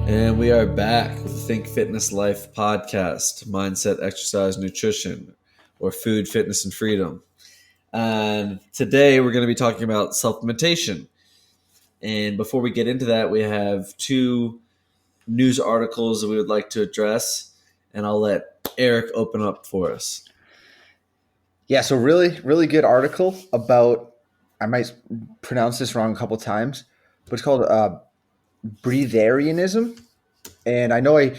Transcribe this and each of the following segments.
And we are back with the Think Fitness Life podcast, mindset, exercise, nutrition, or food, fitness, and freedom. And today we're going to be talking about supplementation. And before we get into that, we have two news articles that we would like to address. And I'll let Eric open up for us. Yeah, so really good article about, I might pronounce this wrong a couple times, but it's called breatharianism. And I know I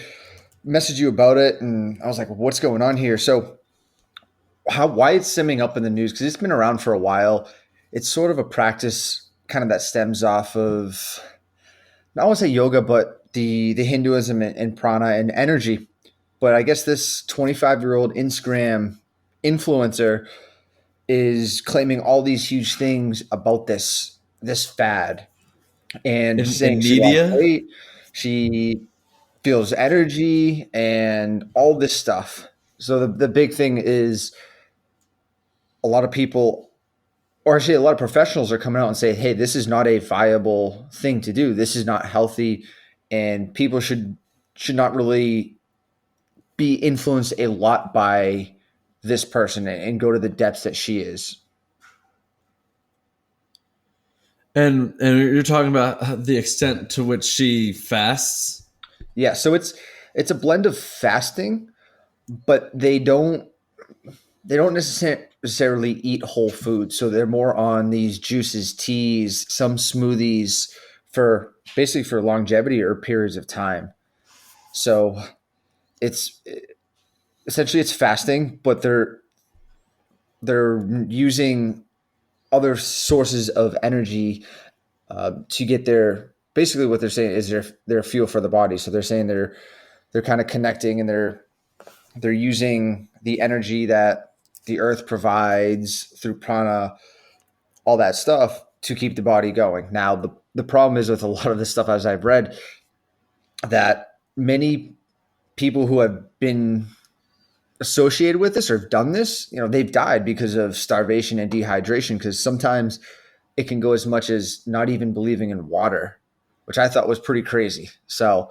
messaged you about it, and I was like, what's going on here? So why it's simming up in the news, because it's been around for a while. It's sort of a practice kind of that stems off of, I want to say yoga, but the Hinduism and prana and energy. But I guess this 25-year-old Instagram influencer is claiming all these huge things about this fad, and saying she lost weight, she feels energy, and all this stuff. So the big thing is a lot of people, or actually a lot of professionals, are coming out and say, hey, this is not a viable thing to do. This is not healthy, and people should not really be influenced a lot by this person and go to the depths that she is. And you're talking about the extent to which she fasts? Yeah, so it's a blend of fasting, but they don't necessarily eat whole food. So they're more on these juices, teas, some smoothies for basically for longevity or periods of time. So it's essentially it's fasting, but they're using other sources of energy to get their, basically what they're saying is their fuel for the body. So they're saying they're kind of connecting, and they're using the energy that the earth provides through prana, all that stuff, to keep the body going. Now, the problem is with a lot of this stuff, as I've read, that many people who have been associated with this or have done this, they've died because of starvation and dehydration, because sometimes it can go as much as not even believing in water, which I thought was pretty crazy. So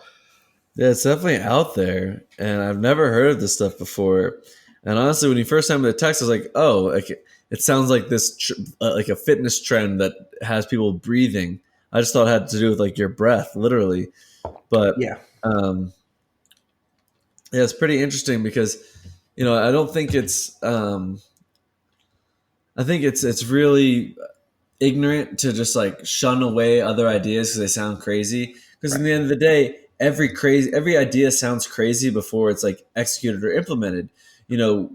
yeah, it's definitely out there, and I've never heard of this stuff before. And honestly, when you first sent me the text, I was like, "Oh, like it sounds like this, like a fitness trend that has people breathing." I just thought it had to do with like your breath, literally. But yeah, it's pretty interesting because, I don't think it's. I think it's really ignorant to just like shun away other ideas because they sound crazy. Because in the end of the day, every idea sounds crazy before it's like executed or implemented. They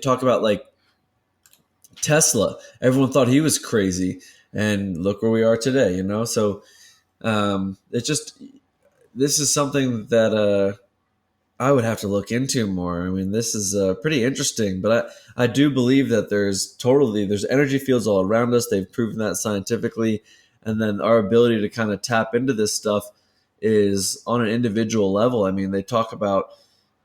talk about like Tesla. Everyone thought he was crazy, and look where we are today. So it's just, this is something that I would have to look into more. I mean, this is pretty interesting, but I do believe that there's energy fields all around us. They've proven that scientifically. And then our ability to kind of tap into this stuff is on an individual level. I mean, they talk about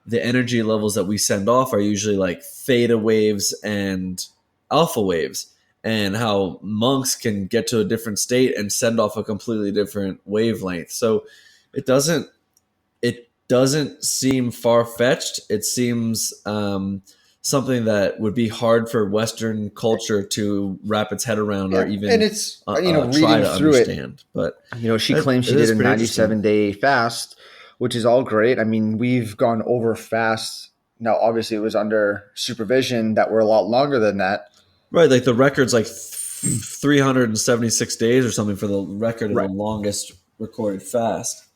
the energy levels that we send off are usually like theta waves and alpha waves, and how monks can get to a different state and send off a completely different wavelength. So it doesn't seem far-fetched. It seems something that would be hard for Western culture to wrap its head around, or even and it's try reading to through understand. But she claims she did a 97-day fast, which is all great. I mean, we've gone over fast. Now, obviously, it was under supervision that were a lot longer than that. Right, like the record's like 376 days or something for the record of the longest recorded fast.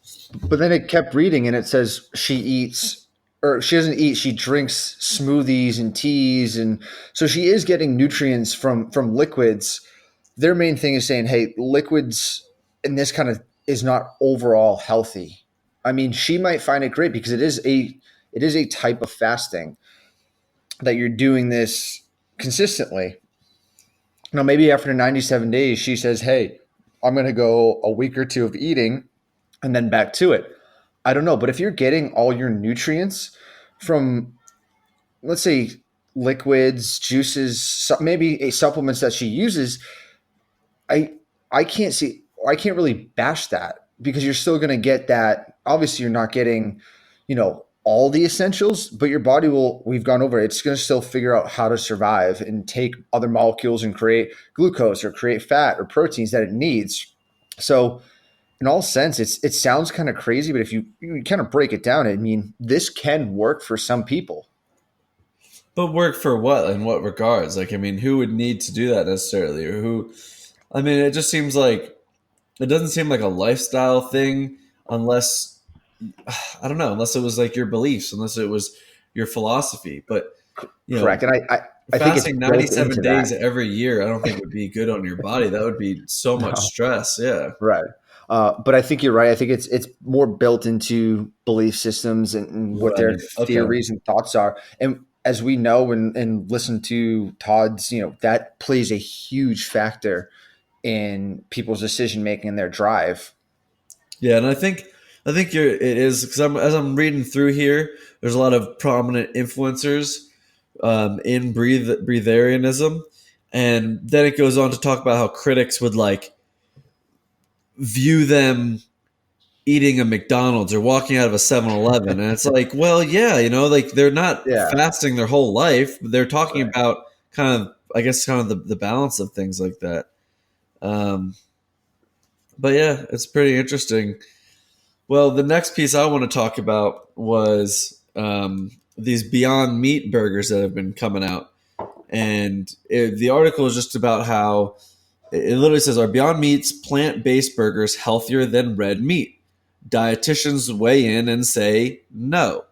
But then it kept reading, and it says she eats, or she doesn't eat, she drinks smoothies and teas. And so she is getting nutrients from liquids. Their main thing is saying, hey, liquids in this kind of is not overall healthy. I mean, she might find it great because it is a type of fasting that you're doing this consistently. Now, maybe after 97 days, she says, hey, I'm going to go a week or two of eating and then back to it. I don't know. But if you're getting all your nutrients from, let's say, liquids, juices, maybe supplements that she uses, I can't really bash that, because you're still going to get that. Obviously, you're not getting, all the essentials, but your body will, we've gone over it, it's going to still figure out how to survive and take other molecules and create glucose or create fat or proteins that it needs. So, in all sense, it sounds kind of crazy, but if you kind of break it down, I mean, this can work for some people. But work for what? In what regards? Like, I mean, who would need to do that necessarily, or who? I mean, it just seems like it doesn't seem like a lifestyle thing, unless I don't know, unless it was like your beliefs, unless it was your philosophy. But you know, Correct. And I think it's fasting built 97 into that. days every year, I don't think would be good on your body. That would be so much No. stress. Yeah. Right. But I think you're right. I think it's more built into belief systems and what their Right. Okay. theories and thoughts are. And as we know and listen to Todd's, that plays a huge factor in people's decision making and their drive. Yeah, and I think it is because as I'm reading through here, there's a lot of prominent influencers in breatharianism, and then it goes on to talk about how critics would like view them eating a McDonald's or walking out of a 7-Eleven, and it's like, well, yeah, like they're not Yeah. fasting their whole life. They're talking Right. about kind of, I guess, kind of the balance of things like that. Um, but yeah, it's pretty interesting. Well, the next piece I want to talk about was these Beyond Meat burgers that have been coming out. And the article is just about how it literally says, "Are Beyond Meat's plant based burgers healthier than red meat?" Dietitians weigh in and say no.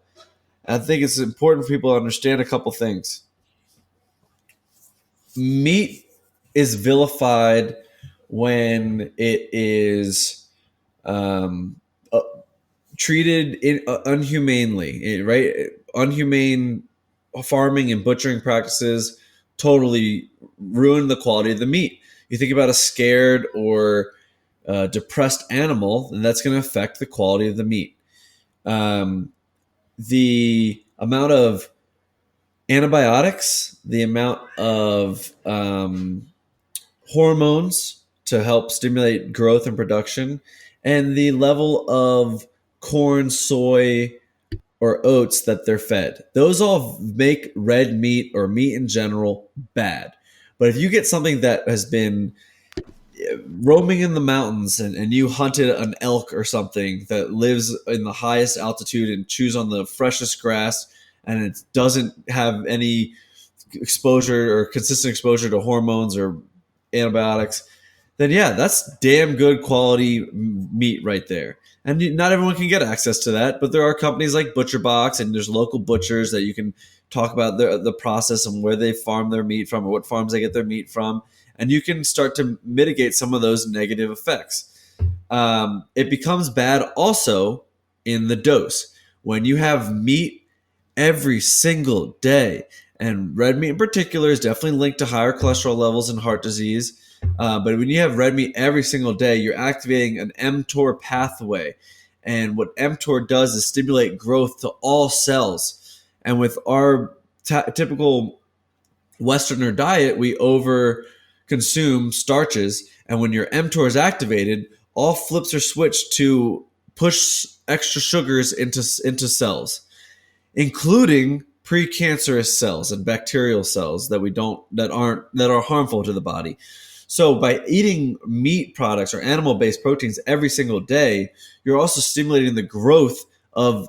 I think it's important for people to understand a couple things. Meat is vilified when it is um, uh, treated unhumanely, right? Unhumane farming and butchering practices totally ruin the quality of the meat. You think about a scared or depressed animal, and that's going to affect the quality of the meat. Um, the amount of antibiotics, the amount of hormones to help stimulate growth and production, and the level of corn, soy, or oats that they're fed. Those all make red meat or meat in general bad. But if you get something that has been roaming in the mountains and you hunted an elk or something that lives in the highest altitude and chews on the freshest grass and it doesn't have any exposure or consistent exposure to hormones or antibiotics, then yeah, that's damn good quality meat right there. And not everyone can get access to that, but there are companies like ButcherBox and there's local butchers that you can talk about the process and where they farm their meat from or what farms they get their meat from. And you can start to mitigate some of those negative effects. It becomes bad also in the dose. When you have meat every single day, and red meat in particular is definitely linked to higher cholesterol levels and heart disease. But when you have red meat every single day, you're activating an mTOR pathway. And what mTOR does is stimulate growth to all cells. And with our typical Westerner diet, we over consume starches. And when your mTOR is activated, all flips are switched to push extra sugars into cells, including precancerous cells and bacterial cells that are harmful to the body. So by eating meat products or animal-based proteins every single day, you're also stimulating the growth of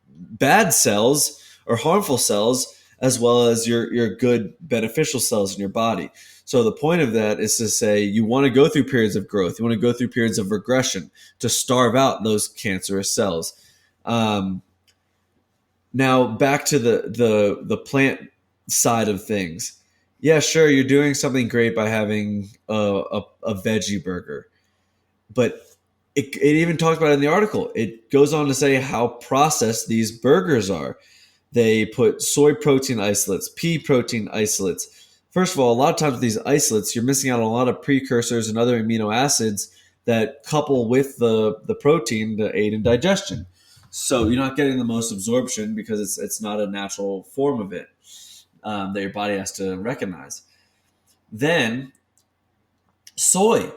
bad cells or harmful cells as well as your good beneficial cells in your body. So the point of that is to say you want to go through periods of growth, you want to go through periods of regression to starve out those cancerous cells. Now back to the plant side of things. Yeah, sure, you're doing something great by having a veggie burger, but it even talks about it in the article. It goes on to say how processed these burgers are. They put soy protein isolates, pea protein isolates. First of all, a lot of times with these isolates, you're missing out on a lot of precursors and other amino acids that couple with the protein to aid in digestion. So you're not getting the most absorption because it's not a natural form of it that your body has to recognize. Then soy.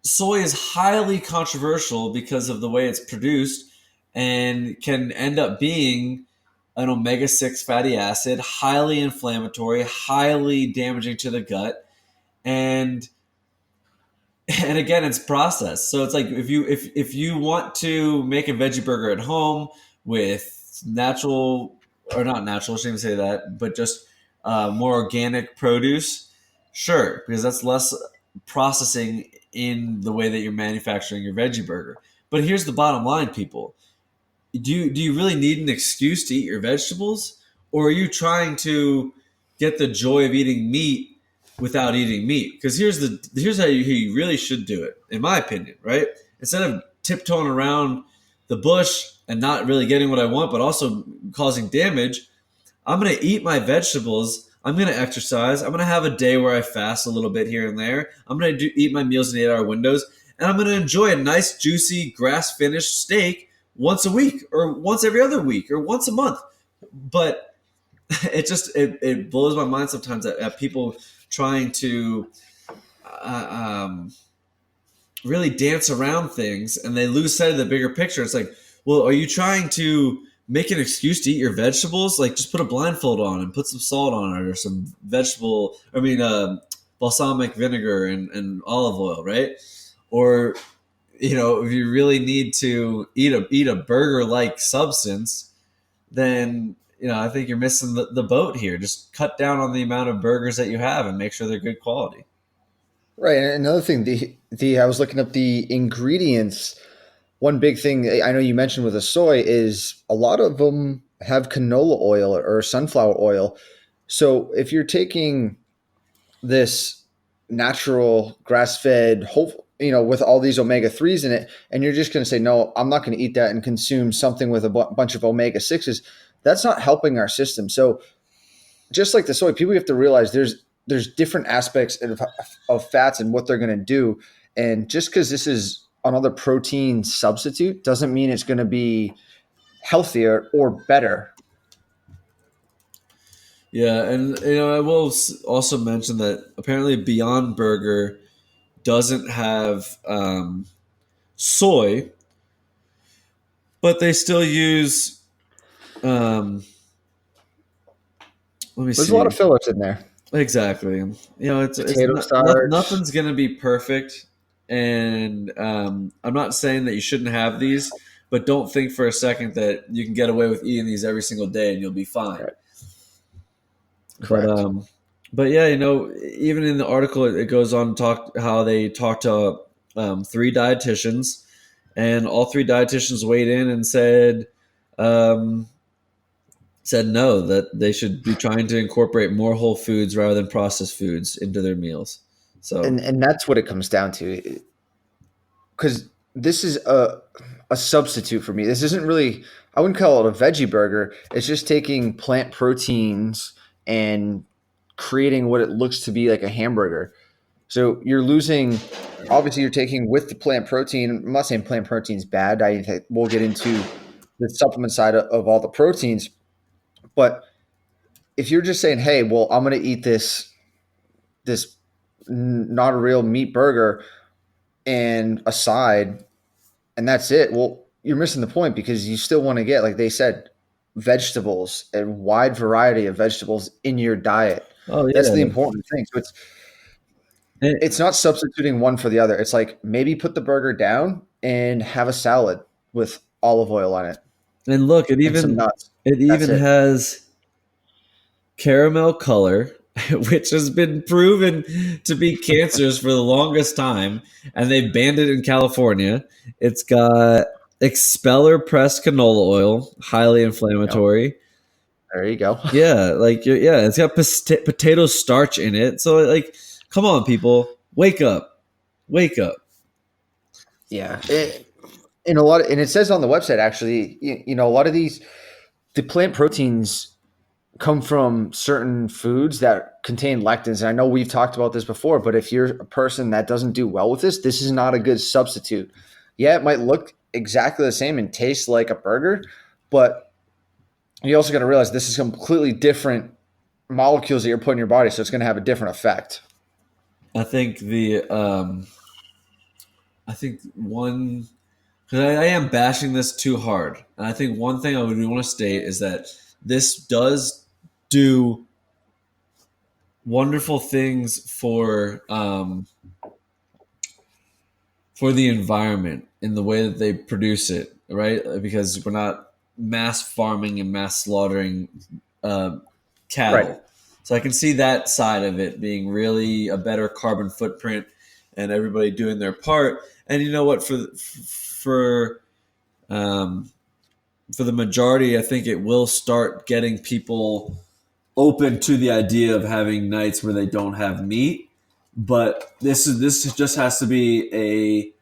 soy is highly controversial because of the way it's produced and can end up being an omega 6 fatty acid, highly inflammatory, highly damaging to the gut. And and again, it's processed. So it's like if you want to make a veggie burger at home with natural, or not natural, I shouldn't even say that, but just more organic produce, sure, because that's less processing in the way that you're manufacturing your veggie burger. But here's the bottom line, people: do you really need an excuse to eat your vegetables, or are you trying to get the joy of eating meat without eating meat? Because here's how you really should do it, in my opinion. Right? Instead of tiptoeing around the bush and not really getting what I want, but also causing damage, I'm gonna eat my vegetables. I'm gonna exercise. I'm gonna have a day where I fast a little bit here and there. I'm gonna eat my meals in 8-hour windows, and I'm gonna enjoy a nice, juicy, grass finished steak once a week, or once every other week, or once a month. But it blows my mind sometimes at people trying to uh, um, really dance around things, and they lose sight of the bigger picture. It's like, well, are you trying to make an excuse to eat your vegetables? Like, just put a blindfold on and put some salt on it, or some balsamic vinegar and olive oil, right? Or if you really need to eat a burger like substance, then I think you're missing the boat here. Just cut down on the amount of burgers that you have and make sure they're good quality. Right. And another thing, the I was looking up the ingredients. One big thing I know you mentioned with the soy is a lot of them have canola oil or sunflower oil. So if you're taking this natural grass-fed whole, with all these omega-3s in it, and you're just going to say, no, I'm not going to eat that and consume something with a bunch of omega-6s, that's not helping our system. So just like the soy, people have to realize there's different aspects of fats and what they're going to do. And just because this is another protein substitute doesn't mean it's going to be healthier or better. Yeah, and I will also mention that apparently Beyond Burger doesn't have soy, but they still use. Let me There's see. a lot of fillers in there. Exactly. It's Potato starch. nothing's gonna be perfect, and I'm not saying that you shouldn't have these, but don't think for a second that you can get away with eating these every single day and you'll be fine. Right. But Correct. but yeah, even in the article, it goes on to talk how they talked to 3 dietitians, and all 3 dietitians weighed in and um, said no, that they should be trying to incorporate more whole foods rather than processed foods into their meals. So And that's what it comes down to, because this is a substitute for me. This isn't really, I wouldn't call it a veggie burger. It's just taking plant proteins and creating what it looks to be like a hamburger. So you're losing, obviously you're taking with the plant protein. I'm not saying plant protein is bad. I think we'll get into the supplement side of all the proteins. But if you're just saying, hey, well, I'm going to eat this not a real meat burger and a side, and that's it. Well, you're missing the point, because you still want to get, like they said, vegetables, a wide variety of vegetables in your diet. oh That's yeah, the important thing. So and, it's not substituting one for the other. It's like maybe put the burger down and have a salad with olive oil on it and look, it and some even nuts. it That's even it. has caramel color, which has been proven to be cancerous for the longest time, and they banned it in California. It's got expeller pressed canola oil, highly Yep. inflammatory. There you go. Yeah, it's got potato starch in it. So like, come on, people, wake up, wake up. Yeah. In a lot of, and it says on the website actually, a lot of the plant proteins come from certain foods that contain lectins. And I know we've talked about this before, but if you're a person that doesn't do well with this is not a good substitute. Yeah, it might look exactly the same and taste like a burger, but you also got to realize this is completely different molecules that you're putting in your body, so it's going to have a different effect. I think I think one, because I am bashing this too hard, and I think one thing I would want to state is that this does do wonderful things for the environment in the way that they produce it, right? Because we're not mass farming and mass slaughtering uh, Right. cattle. So I can see that side of it being really a better carbon footprint and everybody doing their part. And you know what? Um, for the majority, I think it will start getting people open to the idea of having nights where they don't have meat. But this just has to be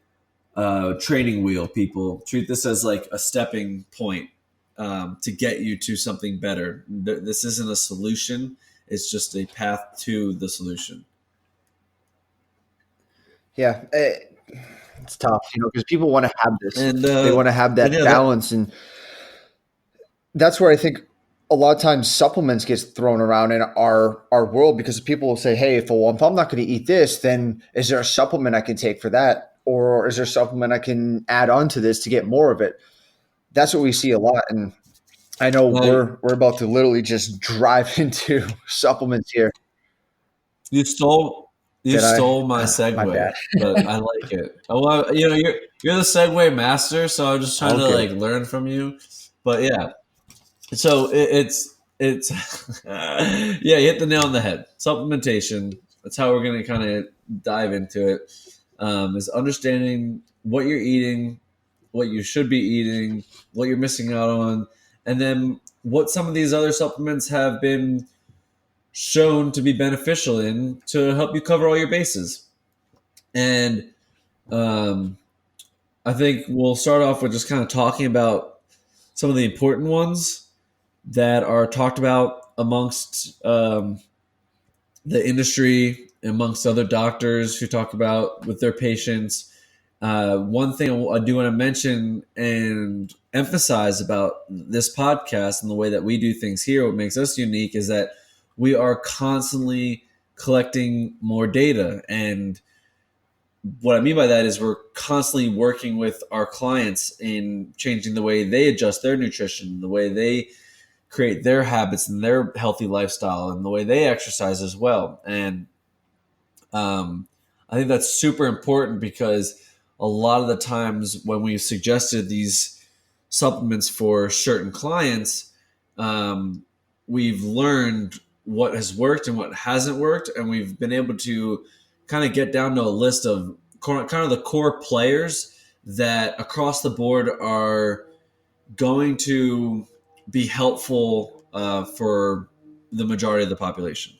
a training wheel. People treat this as like a stepping point to get you to something better. This isn't a solution; it's just a path to the solution. Yeah, it's tough, because people want to have this. And They want to have and that yeah, balance, and that's where I think a lot of times supplements gets thrown around in our world, because people will say, "Hey, if I'm not going to eat this, then is there a supplement I can take for that, or is there a supplement I can add on to this to get more of it?" That's what we see a lot, and I know like we're about to literally just drive into supplements here. you stole you Did I? stole my My bad. segue, but I like it. Oh, well, you're the segue master, so I'm just trying All to good. like learn from you. But yeah, so it's yeah, you hit the nail on the head. Supplementation. That's how we're gonna kind of dive into it. Is understanding what you're eating, what you should be eating, what you're missing out on, and then what some of these other supplements have been shown to be beneficial in to help you cover all your bases. And um, I think we'll start off with just kind of talking about some of the important ones that are talked about amongst the industry, amongst other doctors who talk about with their patients. One thing I do want to mention and emphasize about this podcast and the way that we do things here, what makes us unique is that we are constantly collecting more data. And what I mean by that is we're constantly working with our clients in changing the way they adjust their nutrition, the way they create their habits and their healthy lifestyle, and the way they exercise as well. And I think that's super important because a lot of the times when we've suggested these supplements for certain clients, um, we've learned what has worked and what hasn't worked, and we've been able to kind of get down to a list of kind of the core players that across the board are going to be helpful for the majority of the population.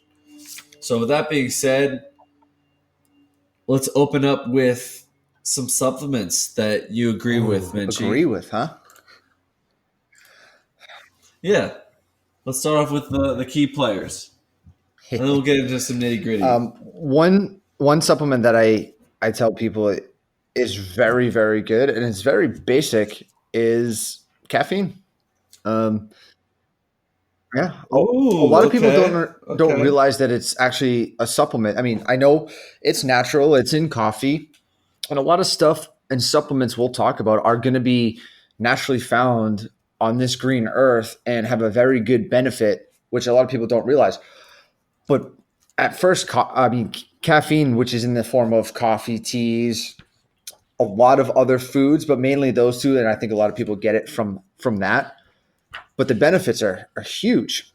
So, with that being said, let's open up with some supplements that you agree with, Oh, agree Menchie. with, huh? Yeah, let's start off with the key players, and then we'll get into some nitty gritty. One supplement that I tell people is very, very good, and it's very basic, is caffeine. Um, yeah, a Ooh, lot of people okay, don't okay. realize that it's actually a supplement. I mean, I know it's natural, it's in coffee, and a lot of stuff and supplements we'll talk about are going to be naturally found on this green earth and have a very good benefit, which a lot of people don't realize. But at first, I mean, caffeine, which is in the form of coffee, teas, a lot of other foods, but mainly those two, and I think a lot of people get it from that. But the benefits are huge.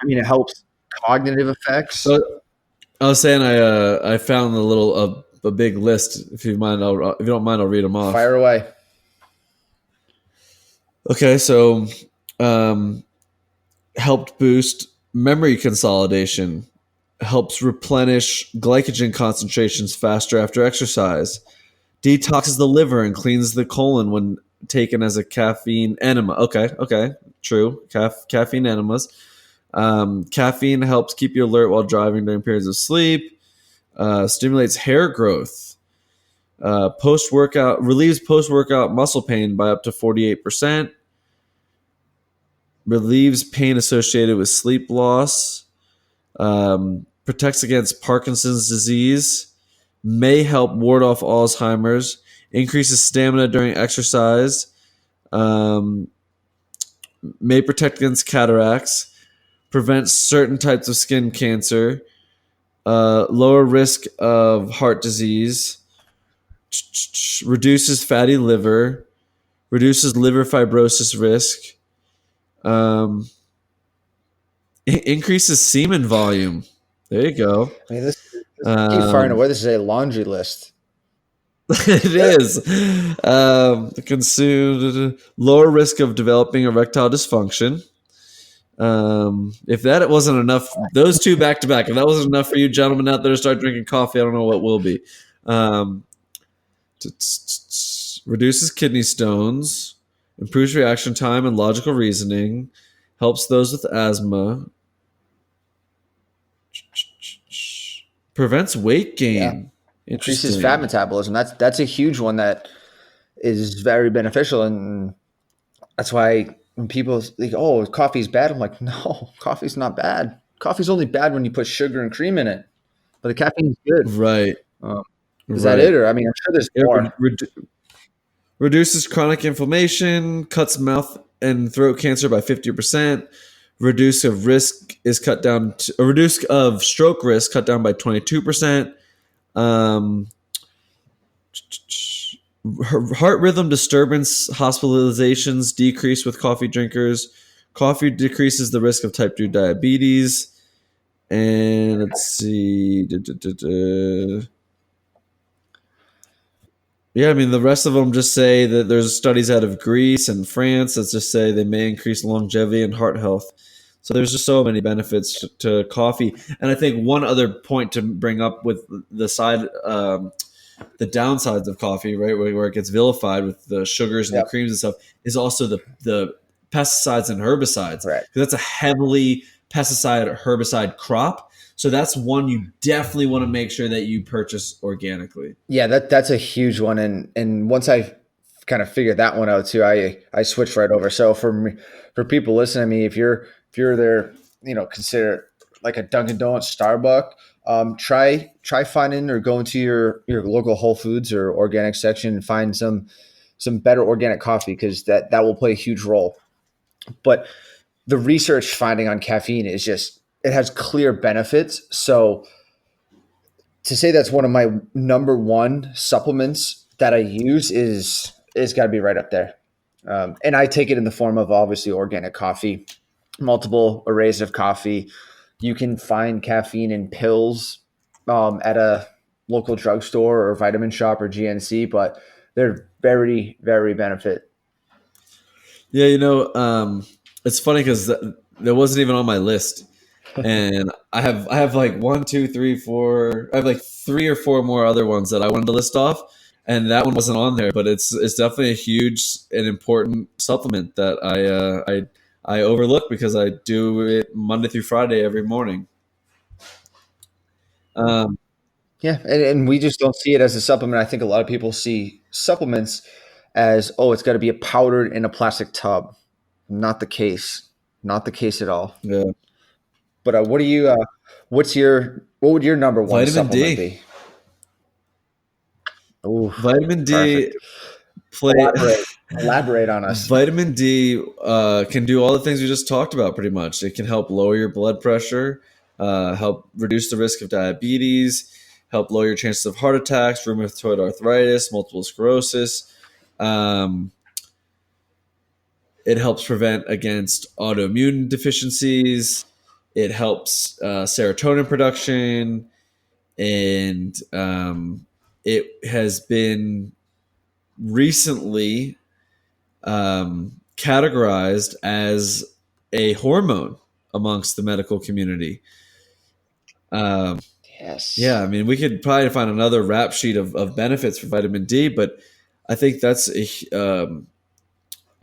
I mean, it helps cognitive effects. So I was saying I found a big list. If you don't mind, I'll read them off. Fire away. Okay, so um, helped boost memory consolidation, helps replenish glycogen concentrations faster after exercise, detoxes the liver and cleans the colon when taken as a caffeine enema. Okay, okay, true. Caffeine enemas. Caffeine helps keep you alert while driving during periods of sleep. Stimulates hair growth. Post workout relieves post workout muscle pain by up to 48%. Relieves pain associated with sleep loss. Protects against Parkinson's disease. may help ward off Alzheimer's, increases stamina during exercise, um, may protect against cataracts, prevents certain types of skin cancer, lower risk of heart disease, reduces fatty liver, reduces liver fibrosis risk, um, increases semen volume. There you go. I mean, this keep firing Um, away. This is a laundry list. it is. Consumed lower risk of developing erectile dysfunction. If that wasn't enough, those two back to back, if that wasn't enough for you gentlemen out there to start drinking coffee, I don't know what will be. Reduces kidney stones, improves reaction time and logical reasoning, helps those with asthma, prevents weight gain. Increases fat metabolism. That's a huge one that is very beneficial, and that's why when people think, "Oh, coffee's bad," I'm like, "No, coffee's not bad. Coffee's only bad when you put sugar and cream in it, but the caffeine's good." Right. Is that it, or I mean, I'm sure there's more. Reduces chronic inflammation, cuts mouth and throat cancer by 50%. Reduce of risk is cut down. A reduce of stroke risk cut down by 22%. Heart rhythm disturbance hospitalizations decrease with coffee drinkers. Coffee decreases the risk of type 2 diabetes. And let's see. Yeah, I mean, the rest of them just say that there's studies out of Greece and France that just say they may increase longevity and heart health. So there's just so many benefits to coffee. And I think one other point to bring up with the the downsides of coffee, right, where it gets vilified with the sugars and the creams and stuff, is also the pesticides and herbicides. Right. Because that's a heavily pesticide herbicide crop. So that's one you definitely want to make sure that you purchase organically. Yeah, that's a huge one, and once I kind of figured that one out too, I switched right over. So for people listening to me, if you're there, consider like a Dunkin' Donuts, Starbucks. Try finding or going to your local Whole Foods or organic section and find some better organic coffee, because that will play a huge role. But the research finding on caffeine is just, it has clear benefits. So to say that's one of my number one supplements that I use is got to be right up there. And I take it in the form of obviously organic coffee, multiple arrays of coffee. You can find caffeine in pills at a local drugstore or vitamin shop or GNC, but they're very, very benefit. Yeah, it's funny because that wasn't even on my list. And I have like 1, 2, 3, 4. I have like 3 or 4 more other ones that I wanted to list off, and that one wasn't on there. But it's definitely a huge and important supplement that I overlook because I do it Monday through Friday every morning. Yeah, and we just don't see it as a supplement. I think a lot of people see supplements as, oh, it's got to be powdered in a plastic tub. Not the case. Not the case at all. Yeah. But what would your number one Vitamin supplement D. be? Ooh, Vitamin D. Elaborate on us. Vitamin D can do all the things we just talked about pretty much. It can help lower your blood pressure, help reduce the risk of diabetes, help lower your chances of heart attacks, rheumatoid arthritis, multiple sclerosis. It helps prevent against autoimmune deficiencies. It helps serotonin production, and it has been recently categorized as a hormone amongst the medical community. Yes. Yeah, I mean, we could probably find another rap sheet of benefits for vitamin D, but I think that's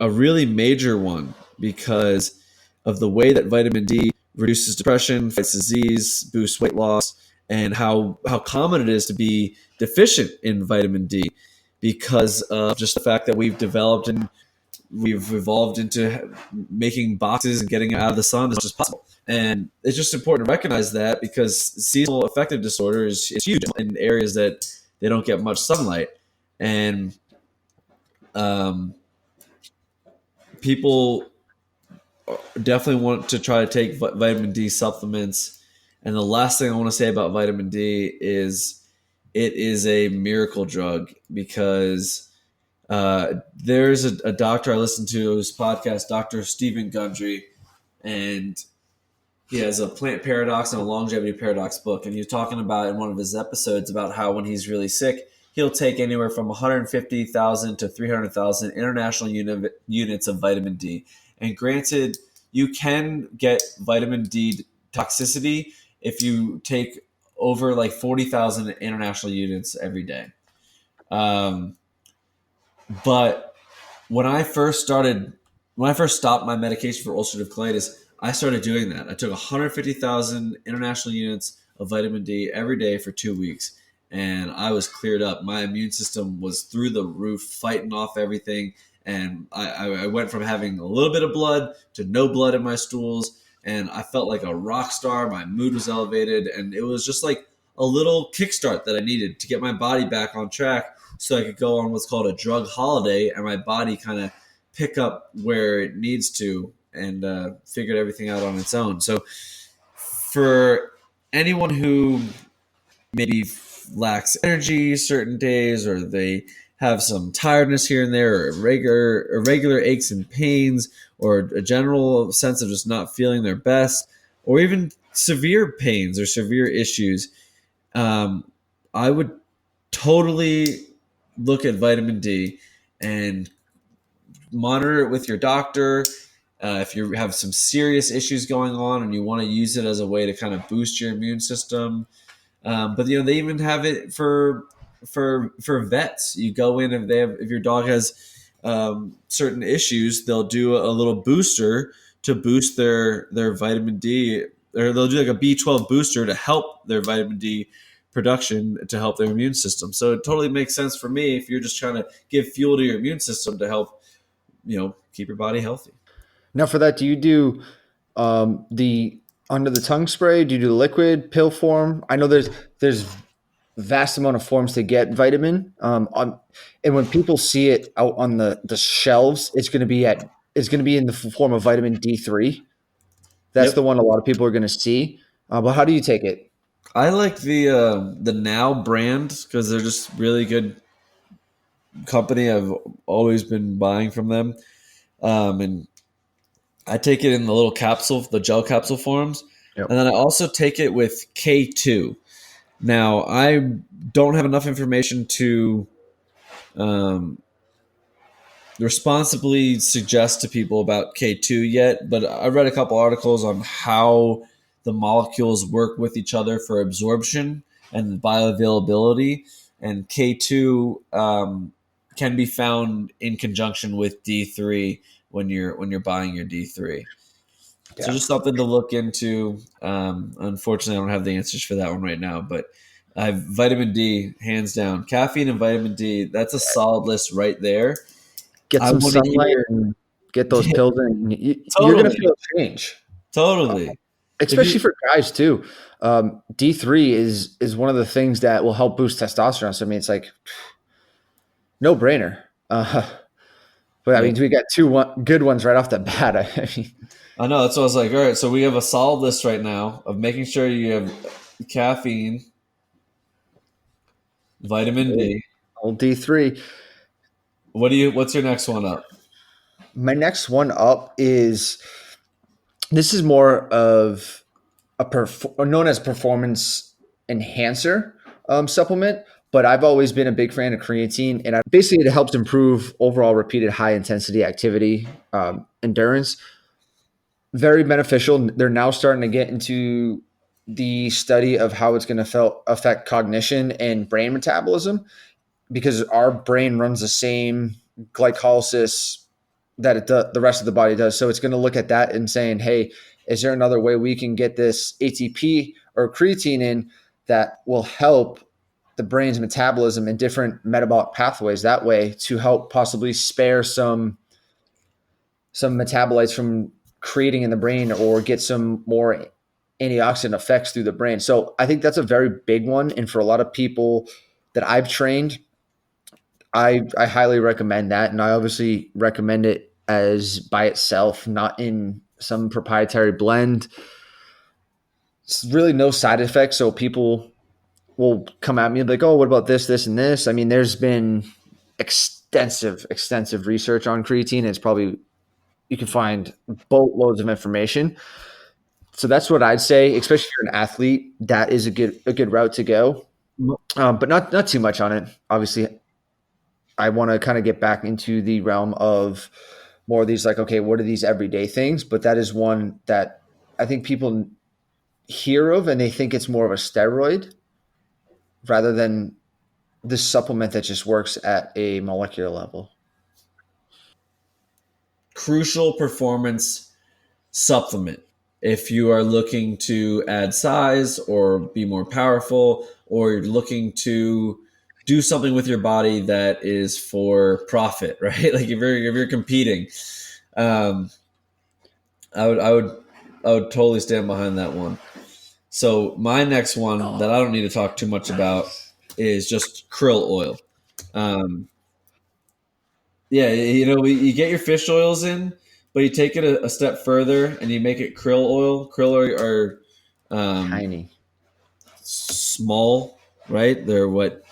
a really major one because of the way that vitamin D reduces depression, fights disease, boosts weight loss, and how common it is to be deficient in vitamin D because of just the fact that we've developed and we've evolved into making boxes and getting out of the sun as much as possible. And it's just important to recognize that, because seasonal affective disorder is huge in areas that they don't get much sunlight. And people definitely want to try to take vitamin D supplements. And the last thing I want to say about vitamin D is it is a miracle drug, because there's a doctor I listened to his podcast, Dr. Stephen Gundry, and he has a plant paradox and a longevity paradox book. And he was talking about in one of his episodes about how when he's really sick, he'll take anywhere from 150,000 to 300,000 international units of vitamin D. And granted, you can get vitamin D toxicity if you take over like 40,000 international units every day. But when I first stopped my medication for ulcerative colitis, I started doing that. I took 150,000 international units of vitamin D every day for 2 weeks, and I was cleared up. My immune system was through the roof, fighting off everything, and I went from having a little bit of blood to no blood in my stools, and I felt like a rock star. My mood was elevated, and it was just like a little kickstart that I needed to get my body back on track so I could go on what's called a drug holiday, and my body kind of pick up where it needs to, and figured everything out on its own. So for anyone who maybe lacks energy certain days, or they have some tiredness here and there, or irregular aches and pains, or a general sense of just not feeling their best, or even severe pains or severe issues, I would totally look at vitamin D and monitor it with your doctor. If you have some serious issues going on and you want to use it as a way to kind of boost your immune system. But they even have it for vets. You go in, if your dog has certain issues, they'll do a little booster to boost their vitamin D, or they'll do like a B12 booster to help their vitamin D production to help their immune system. So it totally makes sense for me if you're just trying to give fuel to your immune system to help, keep your body healthy. Now, for that, do you do the under the tongue spray? Do you do the liquid pill form? I know there's vast amount of forms to get vitamin. And when people see it out on the shelves, it's going to be in the form of vitamin D3. That's the one a lot of people are going to see. But how do you take it? I like the Now brand, because they're just really good company. I've always been buying from them, and I take it in the little capsule, the gel capsule forms. Yep. And then I also take it with K2. Now, I don't have enough information to responsibly suggest to people about K2 yet, but I read a couple articles on how the molecules work with each other for absorption and bioavailability. And K2 can be found in conjunction with D3 when you're buying your D3. Yeah. So just something to look into. Unfortunately, I don't have the answers for that one right now, but vitamin D, hands down. Caffeine and vitamin D, that's a solid list right there. Get some sunlight and get those pills in. You're going to feel a change. Totally. Especially for guys too. D3 is one of the things that will help boost testosterone. So, I mean, it's like no brainer. But I mean, we got two good ones right off the bat. I know. That's what I was like. All right, so we have a solid list right now of making sure you have caffeine, vitamin D, old D3. What's your next one up? My next one up is more of known as performance enhancer supplement. But I've always been a big fan of creatine, and basically it helps improve overall repeated high intensity activity, endurance. Very beneficial. They're now starting to get into the study of how it's going to affect cognition and brain metabolism, because our brain runs the same glycolysis that the rest of the body does. So it's going to look at that and saying, hey, is there another way we can get this ATP or creatine in that will help the brain's metabolism and different metabolic pathways that way to help possibly spare some some metabolites from creating in the brain or get some more antioxidant effects through the brain. So I think that's a very big one. And for a lot of people that I've trained, I highly recommend that. And I obviously recommend it as by itself, not in some proprietary blend. It's really no side effects. So people will come at me and be like, oh, what about this, this, and this? I mean, there's been extensive research on creatine. It's probably, you can find boatloads of information. So that's what I'd say, especially if you're an athlete, that is a good route to go. But not too much on it. Obviously, I want to kind of get back into the realm of more of these, like, okay, what are these everyday things? But that is one that I think people hear of and they think it's more of a steroid rather than this supplement that just works at a molecular level. Crucial performance supplement. If you are looking to add size or be more powerful, or you're looking to do something with your body that is for profit, right? Like if you're competing, um, I would totally stand behind that one. So my next one that I don't need to talk too much about is just krill oil. Um, yeah, you get your fish oils in, but you take it a step further and you make it krill oil. Krill are Tiny. small, right? They're what?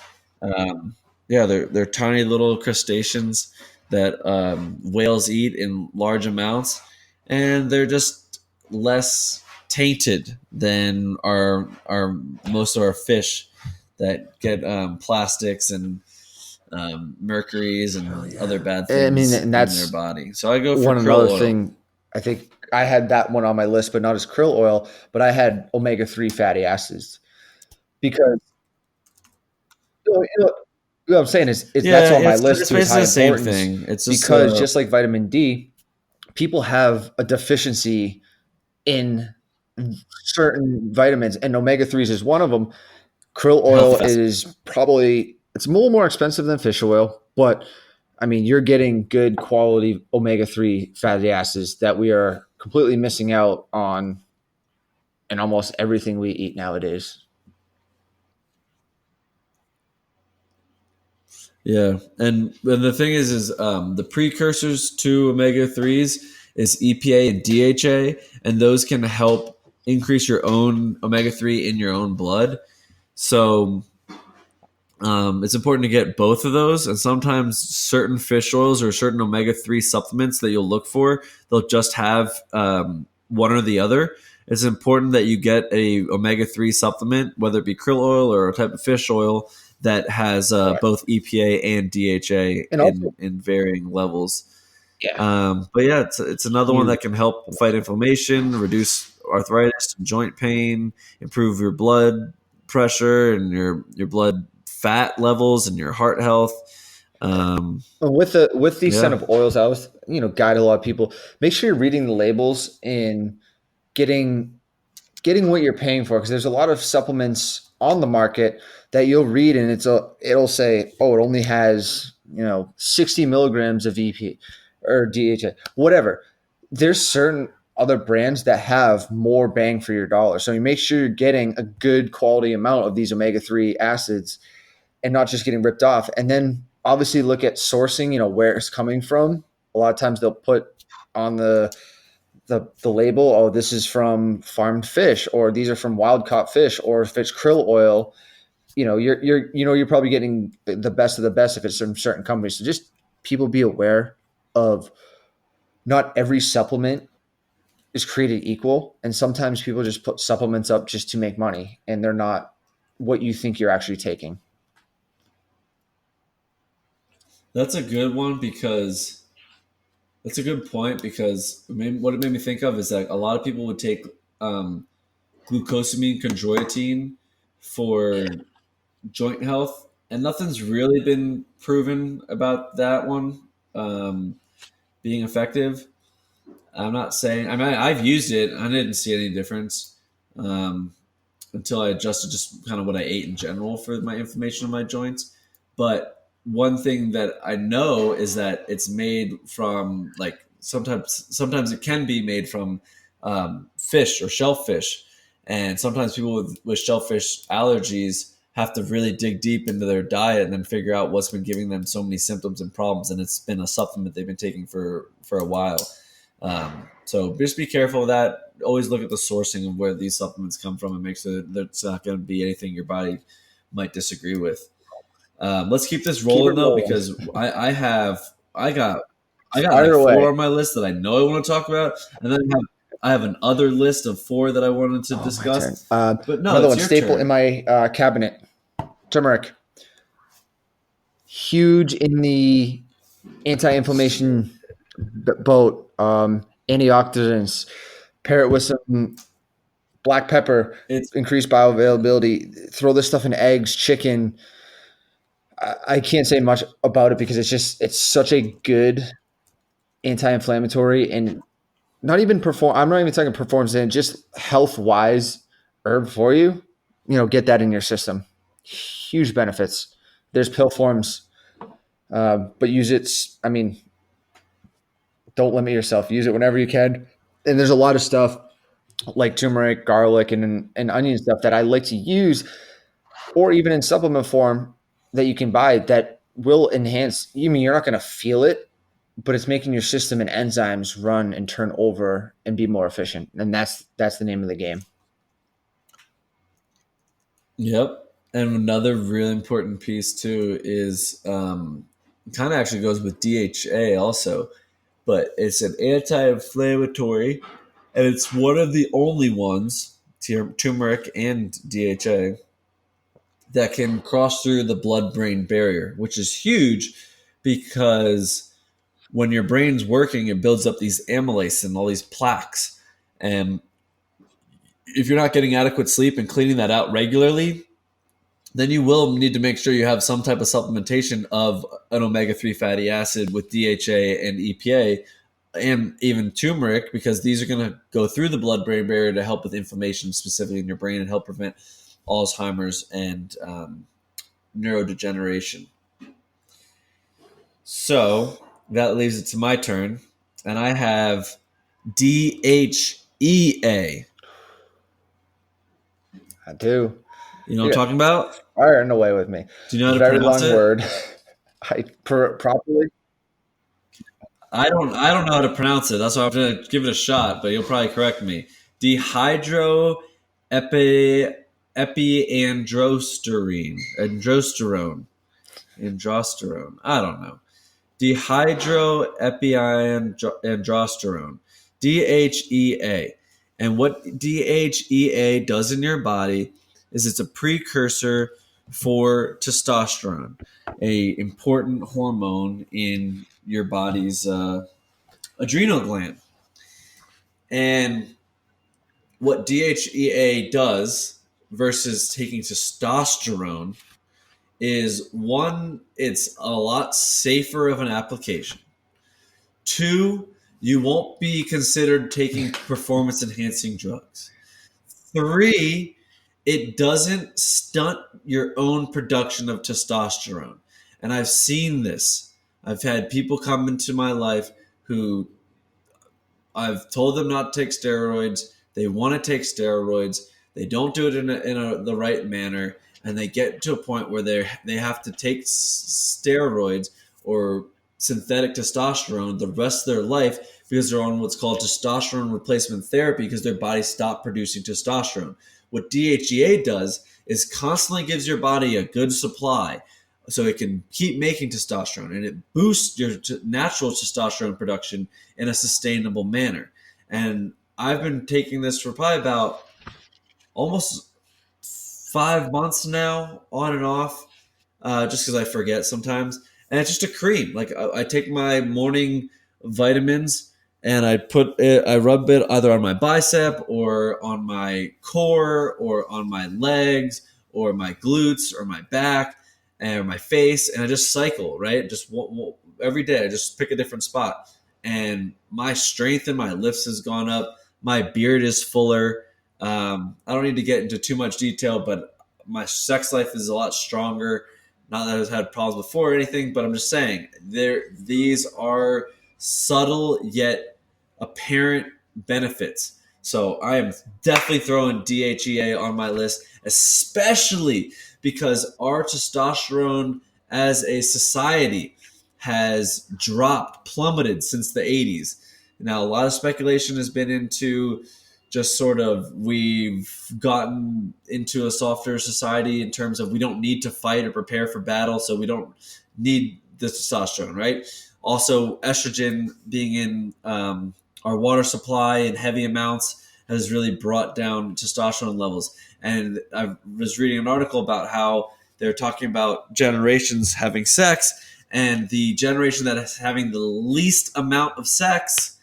Um, yeah, they're tiny little crustaceans that whales eat in large amounts, and they're just less tainted than our most of our fish that get plastics and mercuries and other bad I mean, things and in their that's body. So I go for one krill another oil. thing. I think I had that one on my list, but not as krill oil, but I had omega-3 fatty acids because what I'm saying is that's Yeah, on my it's list it's too, is basically high the same importance thing. It's just because just like vitamin D, people have a deficiency in certain vitamins, and omega 3s is one of them. Krill healthy oil fats. is probably, it's a little more expensive than fish oil, but I mean, you're getting good quality omega-3 fatty acids that we are completely missing out on in almost everything we eat nowadays. Yeah, and the thing is the precursors to omega threes is EPA and DHA, and those can help increase your own omega three in your own blood. So it's important to get both of those. And sometimes certain fish oils or certain omega three supplements that you'll look for, they'll just have one or the other. It's important that you get a omega three supplement, whether it be krill oil or a type of fish oil that has Right. both EPA and DHA And also, in varying levels. yeah, But yeah, it's another one huge. that can help fight inflammation, reduce arthritis, joint pain, improve your blood pressure and your blood fat levels and your heart health. With these kind Yeah, of oils, I was, guide a lot of people. Make sure you're reading the labels and getting getting what you're paying for, because there's a lot of supplements on the market that you'll read and it'll say, oh, it only has 60 milligrams of EP or DHA, whatever. There's certain other brands that have more bang for your dollar, so you make sure you're getting a good quality amount of these omega-3 acids and not just getting ripped off. And then obviously look at sourcing, where it's coming from. A lot of times they'll put on the label, oh, this is from farmed fish, or these are from wild caught fish, or if it's krill oil, you're probably getting the best of the best if it's from certain companies. So just people be aware of, not every supplement is created equal, and sometimes people just put supplements up just to make money, and they're not what you think you're actually taking. that's a good one because that's a good point because what it made me think of is that a lot of people would take um, glucosamine chondroitin for joint health, and nothing's really been proven about that one being effective. I'm not saying. I mean, I've used it. I didn't see any difference um, until I adjusted just kind of what I ate in general for my inflammation of my joints. But one thing that I know is that it's made from like sometimes it can be made from fish or shellfish, and sometimes people with shellfish allergies have to really dig deep into their diet and then figure out what's been giving them so many symptoms and problems, and it's been a supplement they've been taking for a while. So just be careful of that. Always look at the sourcing of where these supplements come from and make sure that it's not going to be anything your body might disagree with. Let's keep this Keep rolling it though, rolling. because I got like Fire four away. on my list that I know I want to talk about, and then I have another list of four that I wanted to Oh, my turn. discuss. But no, Another it's one, your staple in turn. my cabinet. Turmeric. Huge in the anti-inflammation boat. Antioxidants. Pair it with some black pepper. It's Increase bioavailability. Throw this stuff in eggs, chicken. I can't say much about it because it's such a good anti-inflammatory and not even perform. I'm not even talking performance and just health wise herb for you. Get that in your system. Huge benefits. There's pill forms, but use it. I mean, don't limit yourself. Use it whenever you can. And there's a lot of stuff like turmeric, garlic, and onion stuff that I like to use, or even in supplement form that you can buy that will enhance. You mean you're not going to feel it, but it's making your system and enzymes run and turn over and be more efficient. And that's the name of the game. Yep. And another really important piece too is kind of actually goes with DHA also, but it's an anti-inflammatory, and it's one of the only ones, turmeric and DHA, that can cross through the blood-brain barrier, which is huge because when your brain's working, it builds up these amylase and all these plaques, and if you're not getting adequate sleep and cleaning that out regularly, then you will need to make sure you have some type of supplementation of an omega-3 fatty acid with DHA and EPA and even turmeric, because these are going to go through the blood-brain barrier to help with inflammation specifically in your brain and help prevent Alzheimer's and neurodegeneration. So that leaves it to my turn, and I have DHEA. I do. You know what I'm You're talking about? firing away with me. Do you know how to Very pronounce long it? word. Properly. I don't know how to pronounce it. That's why I'm gonna give it a shot, but you'll probably correct me. Dehydro epiandrosterone. Androsterone. I don't know. Dehydroepiandrosterone. DHEA. And what DHEA does in your body is it's a precursor for testosterone, a important hormone in your body's adrenal gland. And what DHEA does versus taking testosterone is, one, it's a lot safer of an application. Two, you won't be considered taking performance enhancing drugs. Three, it doesn't stunt your own production of testosterone. And I've seen this. I've had people come into my life who I've told them not to take steroids. They want to take steroids. They don't do it in the right manner, and they get to a point where they have to take steroids or synthetic testosterone the rest of their life because they're on what's called testosterone replacement therapy because their body stopped producing testosterone. What DHEA does is constantly gives your body a good supply so it can keep making testosterone, and it boosts your natural testosterone production in a sustainable manner. And I've been taking this for probably about almost 5 months now, on and off, just because I forget sometimes. And it's just a cream. Like I take my morning vitamins and I rub it either on my bicep or on my core or on my legs or my glutes or my back and my face, and I just cycle, right? Just every day, I just pick a different spot, and my strength in my lifts has gone up. My beard is fuller. I don't need to get into too much detail, but my sex life is a lot stronger. Not that I've had problems before or anything, but I'm just saying these are subtle yet apparent benefits. So I am definitely throwing DHEA on my list, especially because our testosterone as a society has dropped, plummeted since the 80s. Now, a lot of speculation has been into just sort of we've gotten into a softer society in terms of we don't need to fight or prepare for battle, so we don't need the testosterone, right? Also, estrogen being in our water supply in heavy amounts has really brought down testosterone levels. And I was reading an article about how they're talking about generations having sex, and the generation that is having the least amount of sex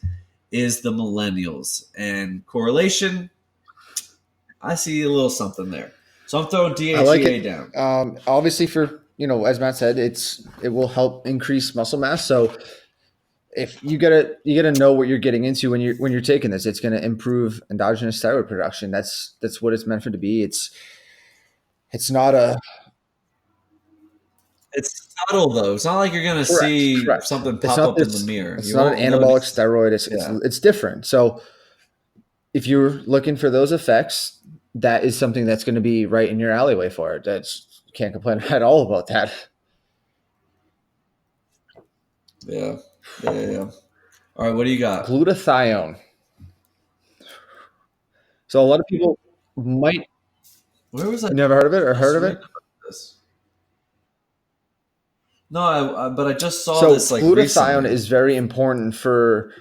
is the millennials. And correlation, I see a little something there. So I'm throwing I like DHEA it. down. Obviously, for as Matt said, it will help increase muscle mass. So if you gotta know what you're getting into when you're taking this. It's going to improve endogenous thyroid production. That's what it's meant for to be. It's not a It's subtle though. It's not like you're gonna correct see correct. something It's pop not up in the this. mirror. It's You not an won't anabolic notice. steroid. Yeah. It's different. So if you're looking for those effects, that is something that's going to be right in your alleyway for it. That's can't complain at all about that. Yeah. Yeah. All right, what do you got? Glutathione. So a lot of people might Where was I? never heard of it or Just heard of read it. about this. No, but I just saw So this like glutathione recently. is very important for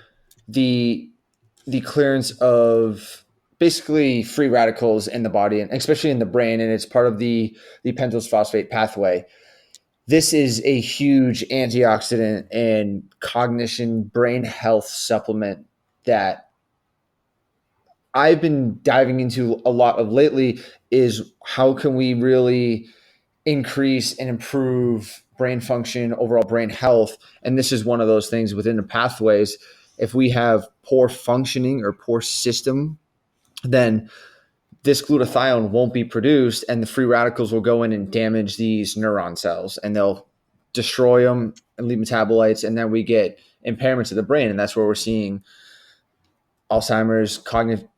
the the clearance of basically free radicals in the body and especially in the brain, and it's part of the pentose phosphate pathway. This is a huge antioxidant and cognition brain health supplement that I've been diving into a lot of lately. Is how can we really increase and improve brain function, overall brain health? And this is one of those things within the pathways. If we have poor functioning or poor system, then this glutathione won't be produced, and the free radicals will go in and damage these neuron cells, and they'll destroy them and leave metabolites, and then we get impairments of the brain, and that's where we're seeing Alzheimer's, cognitive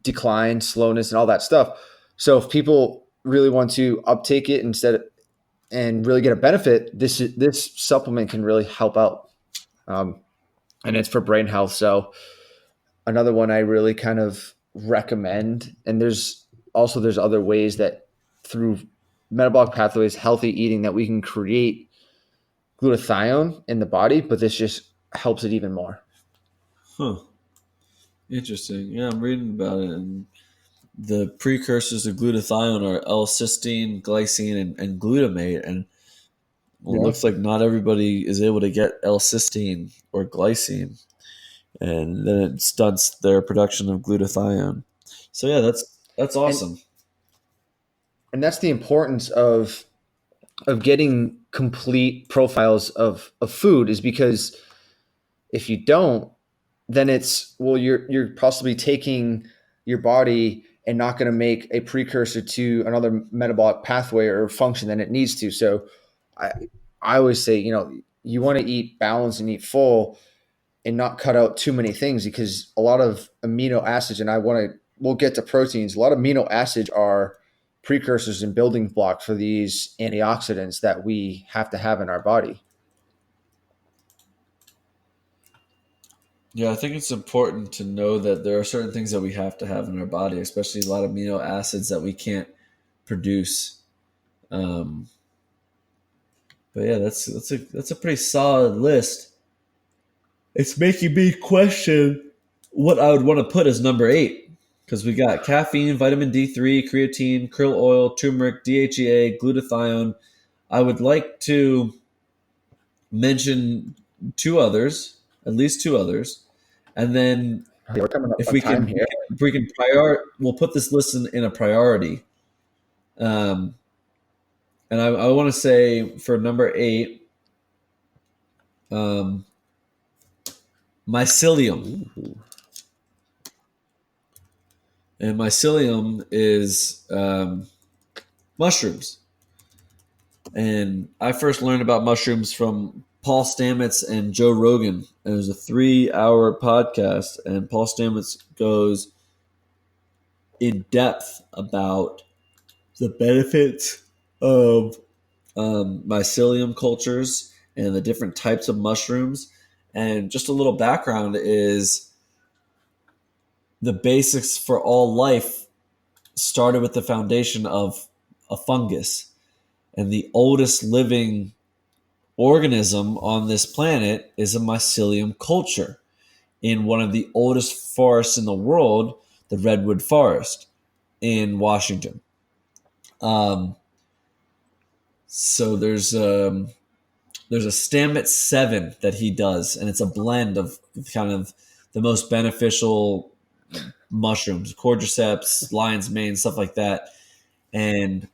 decline, slowness, and all that stuff. So if people really want to uptake it and really get a benefit, this supplement can really help out, and it's for brain health. So another one I really kind of recommend, and there's other ways that through metabolic pathways, healthy eating, that we can create glutathione in the body, but this just helps it even more. Huh. Interesting. Yeah, I'm reading about it, and the precursors of glutathione are L-cysteine, glycine, and glutamate. And well, it Yeah. looks like not everybody is able to get L-cysteine or glycine, and then it stunts their production of glutathione. So yeah, that's And awesome. and that's the importance of getting complete profiles of food, is because if you don't, then it's, well, you're possibly taking your body and not going to make a precursor to another metabolic pathway or function than it needs to. So I I always say, you want to eat balanced and eat full and not cut out too many things, because a lot of amino acids, and we'll get to proteins. A lot of amino acids are precursors and building block for these antioxidants that we have to have in our body. Yeah, I think it's important to know that there are certain things that we have to have in our body, especially a lot of amino acids that we can't produce. Um, but yeah, that's a pretty solid list. It's making me question what I would want to put as number 8, because we got caffeine, vitamin D3, creatine, krill oil, turmeric, DHEA, glutathione. I would like to mention two others, at least two others, and then Okay, we're coming up if on we time can, here. if we can we'll put this list in a priority. Um, and I want to say for number 8, um, mycelium. Ooh. And mycelium is mushrooms. And I first learned about mushrooms from Paul Stamets and Joe Rogan. And it was a 3-hour podcast, and Paul Stamets goes in depth about the benefits of mycelium cultures and the different types of mushrooms. And just a little background is the basics for all life started with the foundation of a fungus. And the oldest living organism on this planet is a mycelium culture in one of the oldest forests in the world, the Redwood Forest in Washington. Um, so there's a Stamets 7 that he does, and it's a blend of kind of the most beneficial mushrooms, cordyceps, lion's mane, stuff like that. And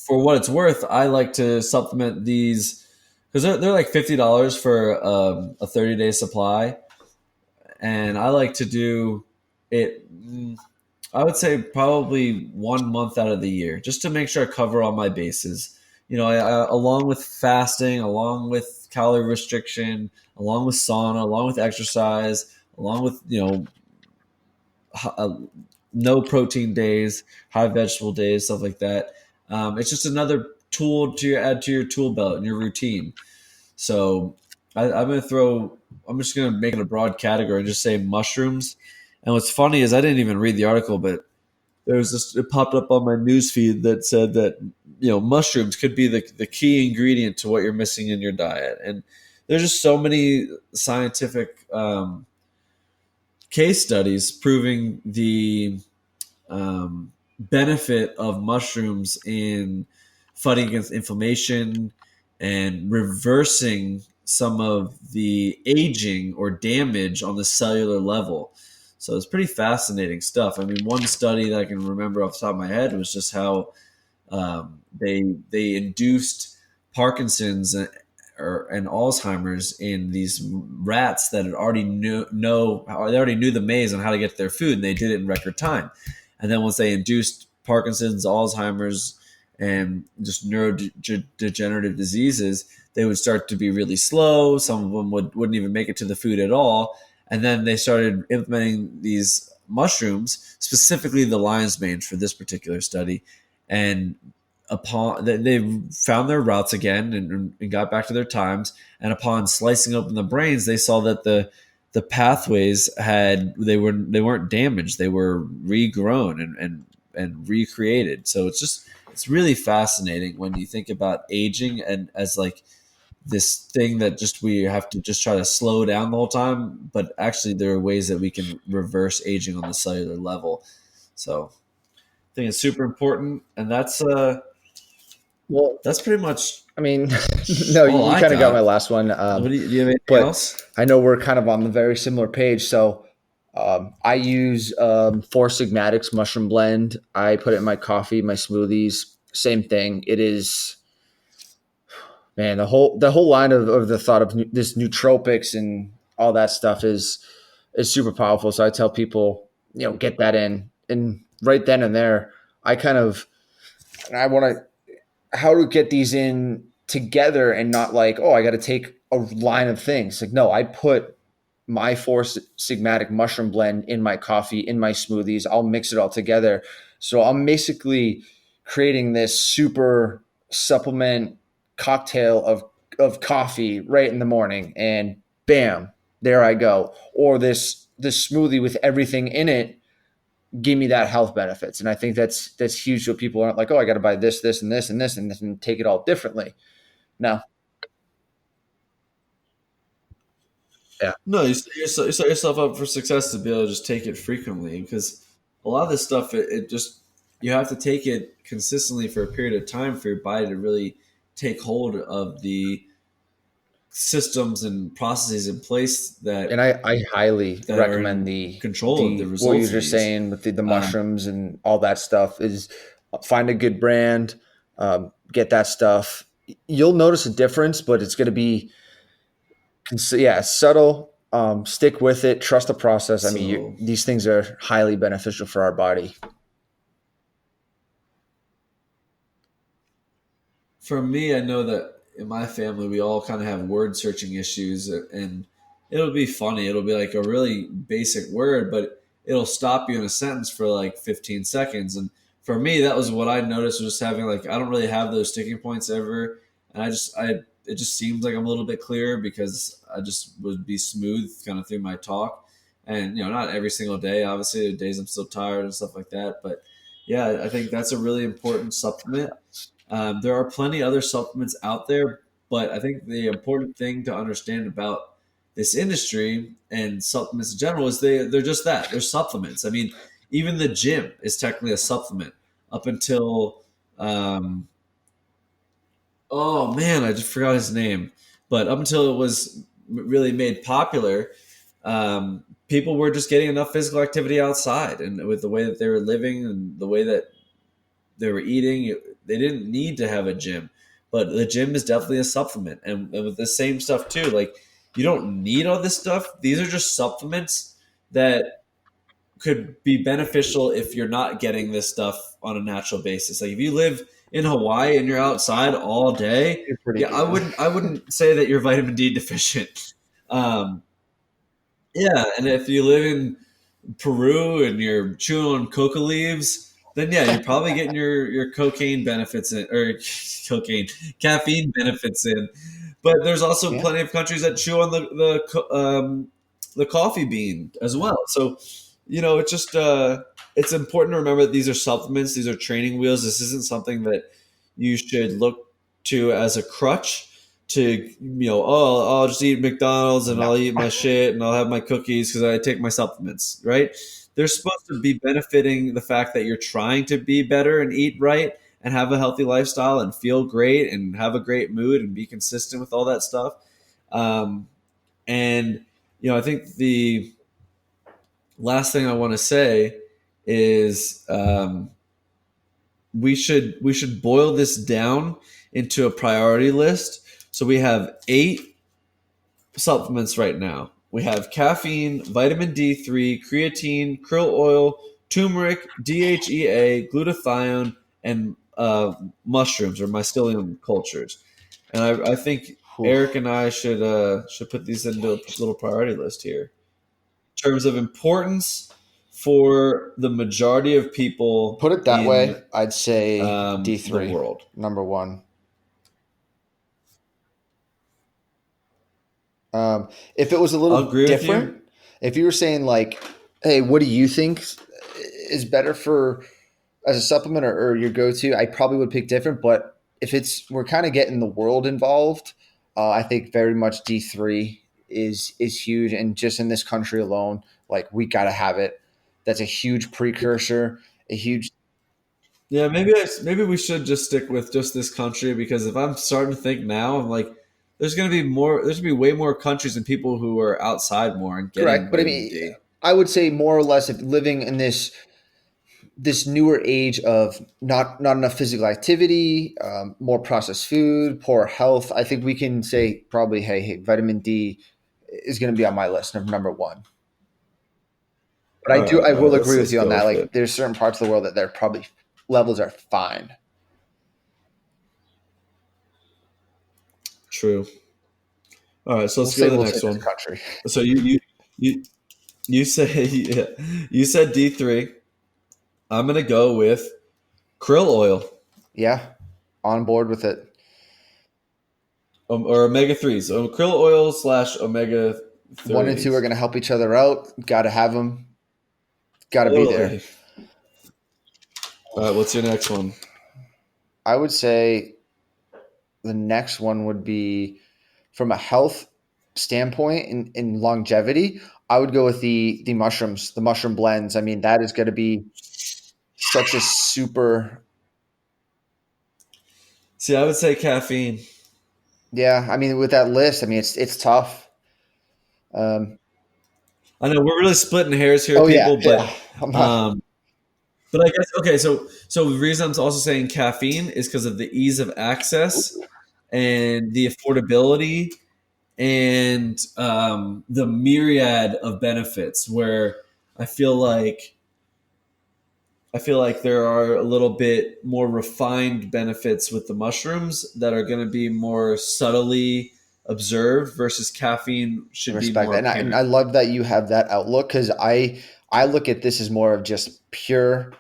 for what it's worth, I like to supplement these because they're like $50 for a 30-day supply, and I like to do it. I would say probably 1 month out of the year, just to make sure I cover all my bases. Along with fasting, along with calorie restriction, along with sauna, along with exercise, along with no protein days, high vegetable days, stuff like that. It's just another tool to add to your tool belt and your routine. So I'm just going to make it a broad category and just say mushrooms. And what's funny is I didn't even read the article, but it popped up on my news feed that said that, mushrooms could be the key ingredient to what you're missing in your diet. And there's just so many scientific case studies proving the benefit of mushrooms in fighting against inflammation and reversing some of the aging or damage on the cellular level. So it's pretty fascinating stuff. I mean, one study that I can remember off the top of my head was just how they induced Parkinson's and Alzheimer's in these rats that had already knew the maze on how to get to their food, and they did it in record time. And then once they induced Parkinson's, Alzheimer's, and just neurodegenerative diseases, they would start to be really slow. Some of them wouldn't even make it to the food at all. And then they started implementing these mushrooms, specifically the lion's mane for this particular study. And they found their routes again and got back to their times. And upon slicing open the brains, they saw that the pathways they weren't damaged. They were regrown and recreated. So it's really fascinating when you think about aging and as like this thing that we have to just try to slow down the whole time, but actually there are ways that we can reverse aging on the cellular level. So I think it's super important, and that's pretty much. I mean, no, you kind of got my last one. Do you have anything else? I know we're kind of on the very similar page. So I use Four Sigmatics mushroom blend. I put it in my coffee, my smoothies. Same thing. It is, man. The whole line of the thought of this nootropics and all that stuff is super powerful. So I tell people, get that in, and right then and there, I want to how to get these in together and not like, oh, I got to take a line of things. Like, no, I put my Four Sigmatic mushroom blend in my coffee, in my smoothies. I'll mix it all together. So I'm basically creating this super supplement cocktail of coffee right in the morning, and bam, there I go. Or this smoothie with everything in it, give me that health benefits. And I think that's huge. So people aren't like, oh, I got to buy this, this, and this, and this, and take it all differently. No. Yeah. No, you set yourself up for success to be able to just take it frequently, because a lot of this stuff, it just, you have to take it consistently for a period of time for your body to really take hold of the systems and processes in place and I highly recommend the control of the results. What you're just saying with the mushrooms and all that stuff is find a good brand, get that stuff. You'll notice a difference, but it's going to be subtle. Stick with it. Trust the process. I mean, these things are highly beneficial for our body. For me, I know that in my family, we all kind of have word searching issues, and it'll be funny. It'll be like a really basic word, but it'll stop you in a sentence for like 15 seconds. And for me, that was what I noticed, was just having like, I don't really have those sticking points ever. And it just seems like I'm a little bit clearer because I just would be smooth kind of through my talk. And, not every single day, obviously, the days I'm still tired and stuff like that. But yeah, I think that's a really important supplement. There are plenty other supplements out there, but I think the important thing to understand about this industry and supplements in general is they're just that. They're supplements. I mean, even the gym is technically a supplement up until oh man, I just forgot his name. But up until it was really made popular, people were just getting enough physical activity outside, and with the way that they were living and the way that they were eating, they didn't need to have a gym. But the gym is definitely a supplement, and with the same stuff too. Like, you don't need all this stuff. These are just supplements that could be beneficial if you're not getting this stuff on a natural basis. Like, if you live in Hawaii and you're outside all day, You're pretty yeah, I good. wouldn't I wouldn't say that you're vitamin D deficient. Um, yeah, and if you live in Peru and you're chewing on coca leaves, then yeah, you're probably getting your cocaine benefits in, or cocaine caffeine benefits in. But there's also Yeah. plenty of countries that chew on the coffee bean as well. So it's just it's important to remember that these are supplements, these are training wheels. This isn't something that you should look to as a crutch to I'll just eat McDonald's and No. I'll eat my shit and I'll have my cookies because I take my supplements, right? They're supposed to be benefiting the fact that you're trying to be better and eat right and have a healthy lifestyle and feel great and have a great mood and be consistent with all that stuff. And I think the last thing I want to say is we should boil this down into a priority list. So we have 8 supplements right now. We have caffeine, vitamin D3, creatine, krill oil, turmeric, DHEA, glutathione, and mushrooms or mycelium cultures. And I think Eric Oof. and I should put these into a little priority list here in terms of importance for the majority of people Put it that in way, I'd say the D3, world. number one. If it was a I'll little agree with you. different, if you were saying like, "Hey, what do you think is better for as a supplement or your go-to?" I probably would pick different. But if it's we're kind of getting the world involved, I think very much D3 is huge, and just in this country alone, like we got to have it. That's a huge precursor, a huge Yeah, maybe we should just stick with just this country, because if I'm starting to think now, I'm like, there's gonna be way more countries and people who are outside more and getting correct. But I vitamin mean, D. I would say more or less if living in this newer age of not enough physical activity, more processed food, poor health, I think we can say probably, hey, vitamin D is going to be on my list of number one. But I All right, will agree with let's you on go that. with Like, it. there's certain parts of the world that they're probably levels are fine. True. All right, so let's go to the We'll say next this one. country. So you you say yeah, you said D3. I'm gonna go with krill oil, Yeah, on board with it. or omega threes. So krill oil slash omega One and two are threes. going to help each other out. Got to have them. Got to be there. Totally. All right, what's your next one? I would say the next one would be from a health standpoint in longevity. I would go with the mushrooms, the mushroom blends. I mean, that is going to be such a super. See, I would say caffeine. Yeah, I mean, with that list, I mean, it's tough. Um, I know we're really splitting hairs here, oh yeah, people, yeah. I'm not. um, but I guess okay. So the reason I'm also saying caffeine is because of the ease of access and the affordability and the myriad of benefits. Where I feel like I feel like there are a little bit more refined benefits with the mushrooms that are going to be more subtly observed versus caffeine should be Respect more that, and I apparent. love that you have that outlook because I look at this as more of just pure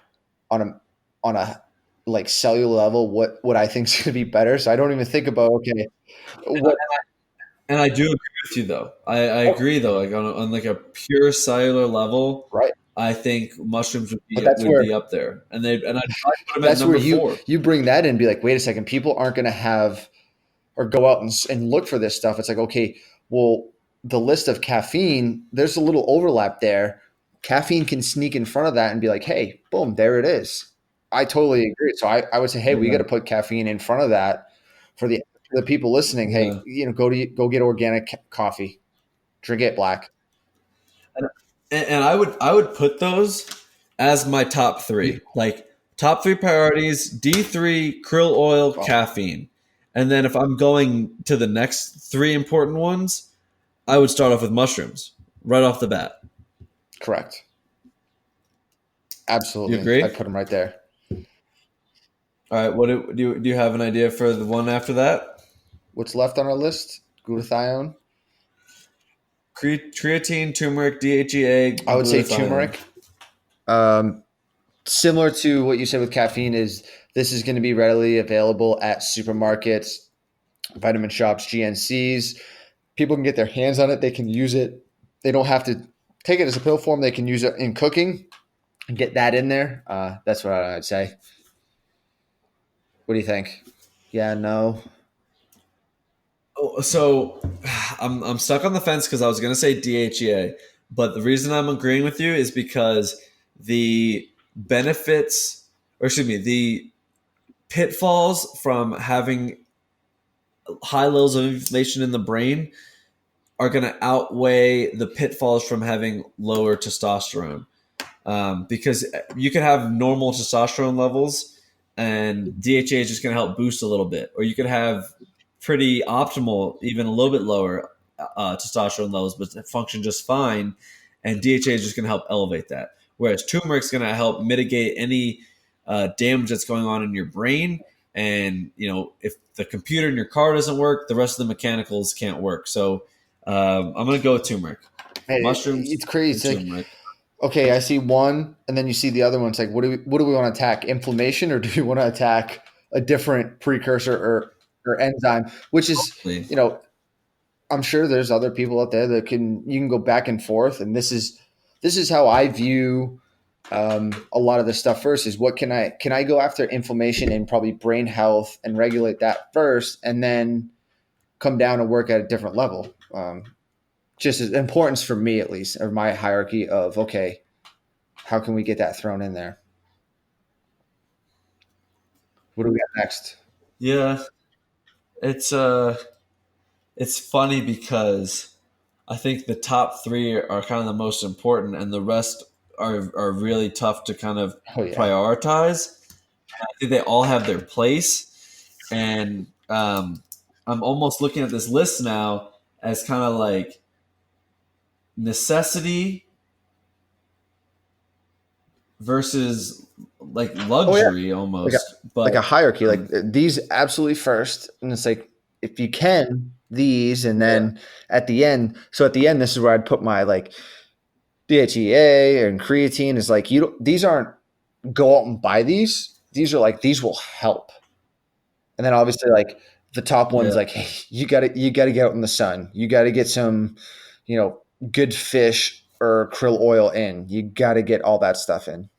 on a like cellular level what I think is going to be better. So I don't even think about okay what And I do agree with you though. I oh, agree though. Like on like a pure cellular level, right, I think mushrooms but would be up there, and I'd probably put them at that's where number four. you bring that in and be like, wait a second, people aren't going to have or go out and look for this stuff. It's like, okay, well, the list of caffeine, there's a little overlap there. Caffeine can sneak in front of that and be like, hey, boom, there it is. I totally agree. So I would say, hey, we got Yeah, to put caffeine in front of that for the people listening. Hey, yeah. go get organic coffee, drink it black. And, and I would put those as my top three. Like top three priorities: D3, krill oil, Oh, caffeine. And then if I'm going to the next three important ones, I would start off with mushrooms right off the bat. correct. You Absolutely. I'd agree? put them right there. All right. What do you have an idea for the one after that? What's left on our list? Glutathione. Creatine, turmeric, DHEA, I would say glutathione. turmeric. Um, Similar to what you said with caffeine is this is going to be readily available at supermarkets, vitamin shops, GNCs. People can get their hands on it. They can use it. They don't have to take it as a pill form. They can use it in cooking and get that in there. That's what I'd say. What do you think? Yeah, no. Oh, so I'm stuck on the fence because I was going to say DHEA, but the reason I'm agreeing with you is because the benefits, or excuse me, the pitfalls from having high levels of inflammation in the brain are going to outweigh the pitfalls from having lower testosterone. Because you could have normal testosterone levels, and DHA is just going to help boost a little bit, or you could have pretty optimal, even a little bit lower testosterone levels, but function just fine, and DHA is just going to help elevate that. Whereas turmeric is going to help mitigate any damage that's going on in your brain, and if the computer in your car doesn't work, the rest of the mechanicals can't work. So I'm going to go with turmeric, Hey, mushrooms, it's crazy. and It's like, turmeric. okay, I see one, and then you see the other one. It's like, what do we want to attack? Inflammation, or do we want to attack a different precursor or enzyme? Which is, you know, I'm sure there's other people out there that you can go back and forth, and this is how I view a lot of the stuff. First is what can I go after inflammation and probably brain health and regulate that first, and then come down and work at a different level. Just as importance for me at least, or my hierarchy of okay, how can we get that thrown in there? What do we got next? Yeah, it's it's funny because I think the top three are kind of the most important, and the rest are really tough to kind of Oh yeah, prioritize. I think they all have their place, and I'm almost looking at this list now as kind of like necessity versus like oh yeah, luxury like a almost. But like a hierarchy. Like um, these absolutely first, and it's like if you can these, and yeah, then at the end. So at the end, this is where I'd put my like DHEA and creatine is like you. These aren't go out and buy these. These are like these will help. And then obviously like the top one's yeah. like, hey, you gotta get out in the sun. You gotta get some, you know, good fish or krill oil in. You gotta get all that stuff in.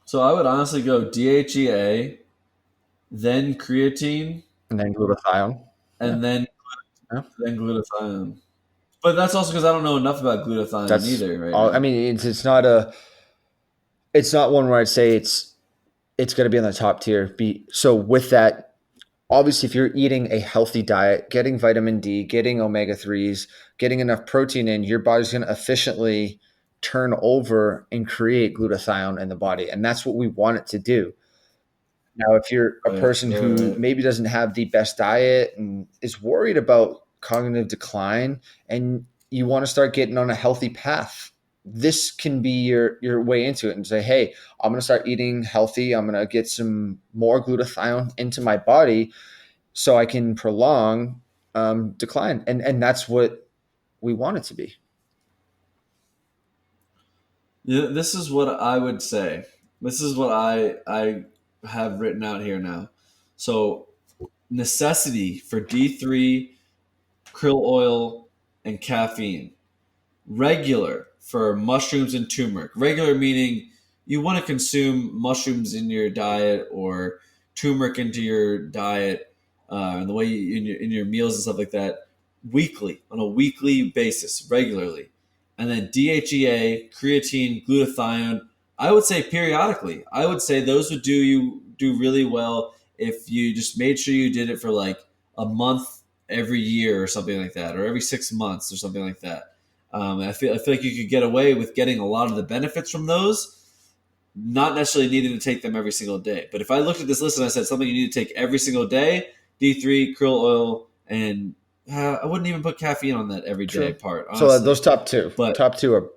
So I would honestly go DHEA, then creatine, And then glutathione. Yeah. and then Yeah. glutathione. But that's also because I don't know enough about glutathione That's either right all I now. mean, it's not one where I'd say it's gonna be on the top tier. So with that, obviously if you're eating a healthy diet, getting vitamin D, getting omega-3s, getting enough protein in, your body's gonna efficiently turn over and create glutathione in the body. And that's what we want it to do. Now, if you're a Right, person right, who right. maybe doesn't have the best diet and is worried about cognitive decline and you want to start getting on a healthy path, this can be your way into it and say, hey, I'm going to start eating healthy. I'm going to get some more glutathione into my body so I can prolong decline. And that's what we want it to be. Yeah, this is what I would say. This is what I have written out here now. So necessity for D3, krill oil, and caffeine. Regular for mushrooms and turmeric. Regular meaning you want to consume mushrooms in your diet or turmeric into your diet, and the way in your meals and stuff like that, weekly, on a weekly basis, regularly. And then DHEA, creatine, glutathione. I would say periodically. I would say those would do really well if you just made sure you did it for like a month every year or something like that, or every 6 months or something like that. I feel like you could get away with getting a lot of the benefits from those, not necessarily needing to take them every single day. But if I looked at this list and I said something you need to take every single day, D3, krill oil, and I wouldn't even put caffeine on that everyday True. part, So honestly. those But top two are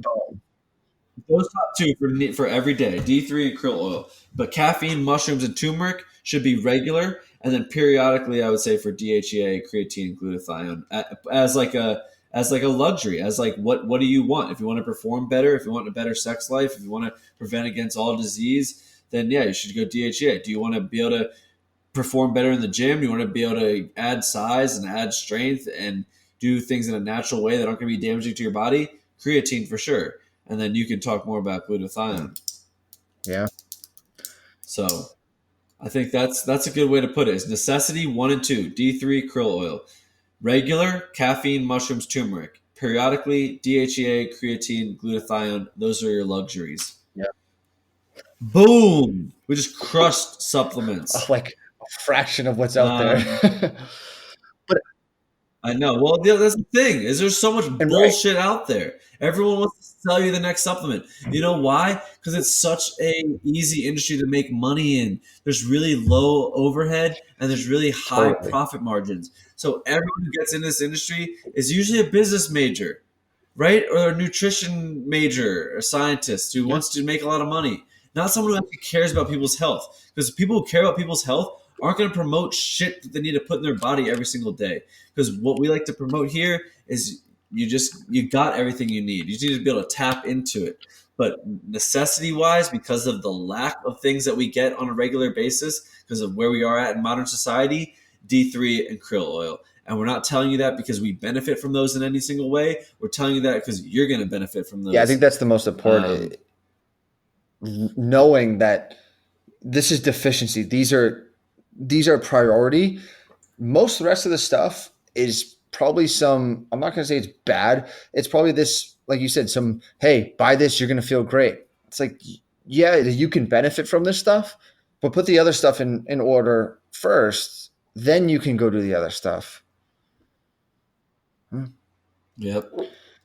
those top two for every day, D3 and krill oil. But caffeine, mushrooms, and turmeric should be regular, and then periodically, I would say for DHEA, creatine, glutathione as like a luxury, as like what do you want? If you want to perform better, if you want a better sex life, if you want to prevent against all disease, then yeah, you should go DHEA. Do you want to be able to perform better in the gym? Do you want to be able to add size and add strength and do things in a natural way that aren't going to be damaging to your body? Creatine for sure, and then you can talk more about glutathione. yeah. So I think that's a good way to put it. Is necessity 1 and 2, D3 krill oil, regular caffeine, mushrooms, turmeric, periodically DHEA, creatine, glutathione. Those are your luxuries. Yeah. Boom! We just crushed supplements. Like a fraction of what's out Um, there. But I know. Well, yeah, that's the thing. Is there's so much and right. bullshit out there. Everyone wants to sell you the next supplement. You know why? Because it's such a easy industry to make money in. There's really low overhead and there's really high Totally. profit margins. So everyone who gets in this industry is usually a business major, right? Or a nutrition major, a scientist who Yeah. wants to make a lot of money. Not someone who actually cares about people's health. Because people who care about people's health aren't going to promote shit that they need to put in their body every single day. Because what we like to promote here is you got everything you need. You just need to be able to tap into it. But necessity wise, because of the lack of things that we get on a regular basis, because of where we are at in modern society, D3 and krill oil. And we're not telling you that because we benefit from those in any single way. We're telling you that because you're going to benefit from Yeah, I think those. that's the most important. Knowing that this is deficiency. These are priority. Most of the rest of the stuff is probably some, I'm not going to say it's bad. It's probably this, like you said, some, hey, buy this, you're going to feel great. It's like, yeah, you can benefit from this stuff, but put the other stuff in order first. Then you can go do the other stuff. Yep,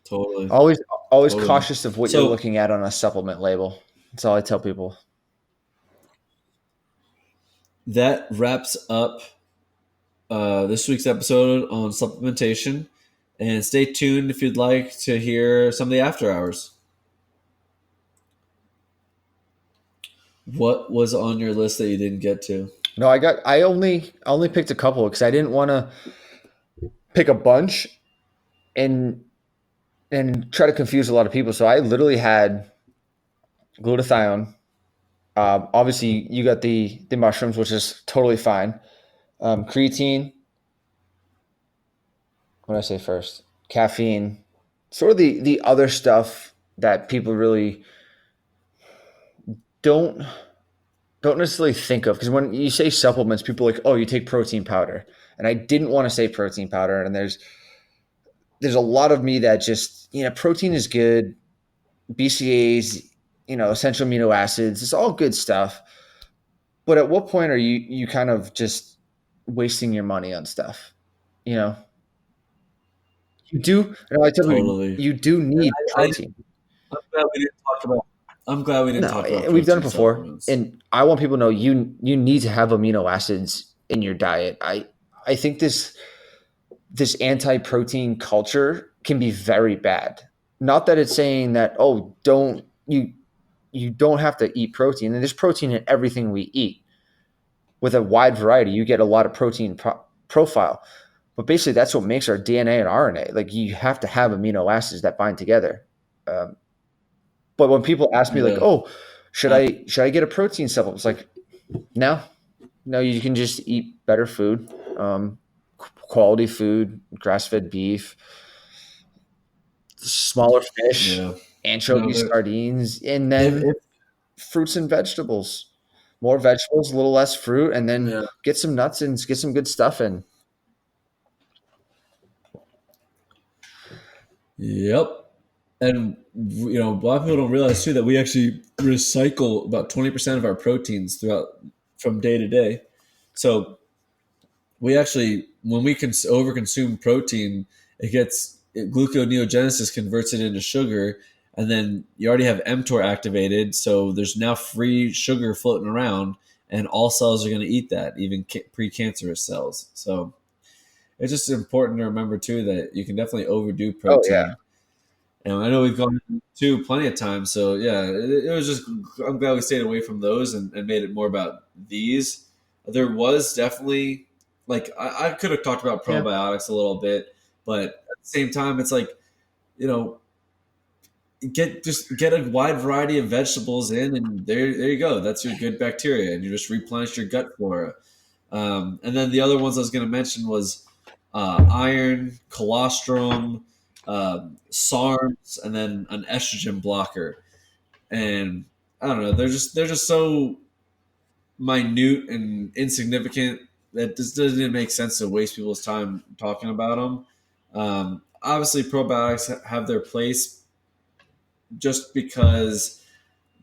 totally, Always, always totally. cautious of what you're So looking at on a supplement label. That's all I tell people. that wraps up this week's episode on supplementation. And stay tuned if you'd like to hear some of the after hours. What was on your list that you didn't get to? No, I only picked a couple because I didn't want to pick a bunch and try to confuse a lot of people. So I literally had glutathione. Obviously, you got the mushrooms, which is totally fine. Creatine. What did I say first? Caffeine. Sort of the other stuff that people really don't don't necessarily think of, because when you say supplements, people are like, oh, you take protein powder, and I didn't want to say protein powder. And there's a lot of me that just, protein is good, BCAAs, essential amino acids, it's all good stuff. But at what point are you kind of just wasting your money on stuff? You know, you do. I tell people Totally. you do need I, protein. I'm glad we didn't talk about. I'm glad we didn't No, talk about we've done it protein before, supplements. and I want people to know you need to have amino acids in your diet. I think this anti protein culture can be very bad. not that it's saying that, oh, don't you don't have to eat protein. And there's protein in everything we eat. With a wide variety, you get a lot of protein profile. But basically, that's what makes our DNA and RNA. Like you have to have amino acids that bind together. Um, but when people ask me like, Yeah. "Oh, should I get a protein supplement?" It's like, no, no. You can just eat better food, quality food, grass fed beef, smaller fish, Yeah. No, anchovies, sardines, and then if fruits and vegetables. More vegetables, a little less fruit, and then yeah. get some nuts and get some good stuff in. Yep. And a lot of people don't realize too that we actually recycle about 20% of our proteins throughout from day to day. So we actually, when we can overconsume protein, gluconeogenesis converts it into sugar, and then you already have mTOR activated, so there's now free sugar floating around, and all cells are going to eat that, even precancerous cells. So it's just important to remember too that you can definitely overdo Oh yeah, protein. And I know we've gone to plenty of times, so yeah, it was just. I'm glad we stayed away from those and made it more about these. There was definitely like I could have talked about yeah. probiotics a little bit, but at the same time, it's like you know get a wide variety of vegetables in, and there you go. That's your good bacteria, and you just replenish your gut flora. And then the other ones I was going to mention was iron, colostrum, SARMs, and then an estrogen blocker. And I don't know, they're just so minute and insignificant that this doesn't even make sense to waste people's time talking about them. Obviously, probiotics have their place just because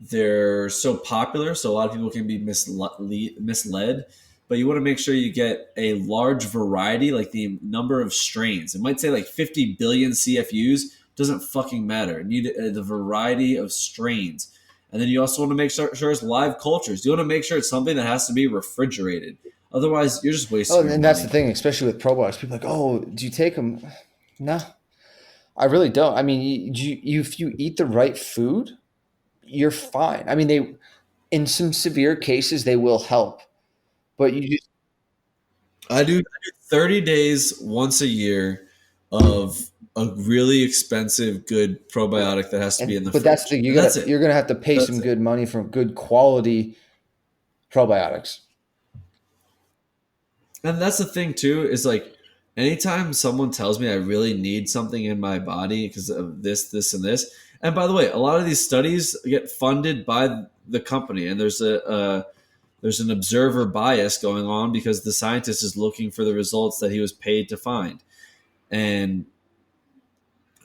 they're so popular, so a lot of people can be misled. But you want to make sure you get a large variety, like the number of strains. It might say like 50 billion CFUs. Doesn't fucking matter. You need the variety of strains. And then you also want to make sure it's live cultures. You want to make sure it's something that has to be refrigerated. Otherwise, you're just Oh, wasting your and that's the money. thing, especially with probiotics. People are like, oh, do you take them? No, I really don't. I mean, if you eat the right food, you're fine. I mean, they in some severe cases they will help, but you just I do 30 days once a year of a really expensive, good probiotic that has to be in the but that's the fridge. thing. And that's it. You're gonna have to pay That's some it. good money for good quality probiotics. And that's the thing too, is like anytime someone tells me I really need something in my body because of this, and this. And by the way, a lot of these studies get funded by the company, and there's an observer bias going on because the scientist is looking for the results that he was paid to find. And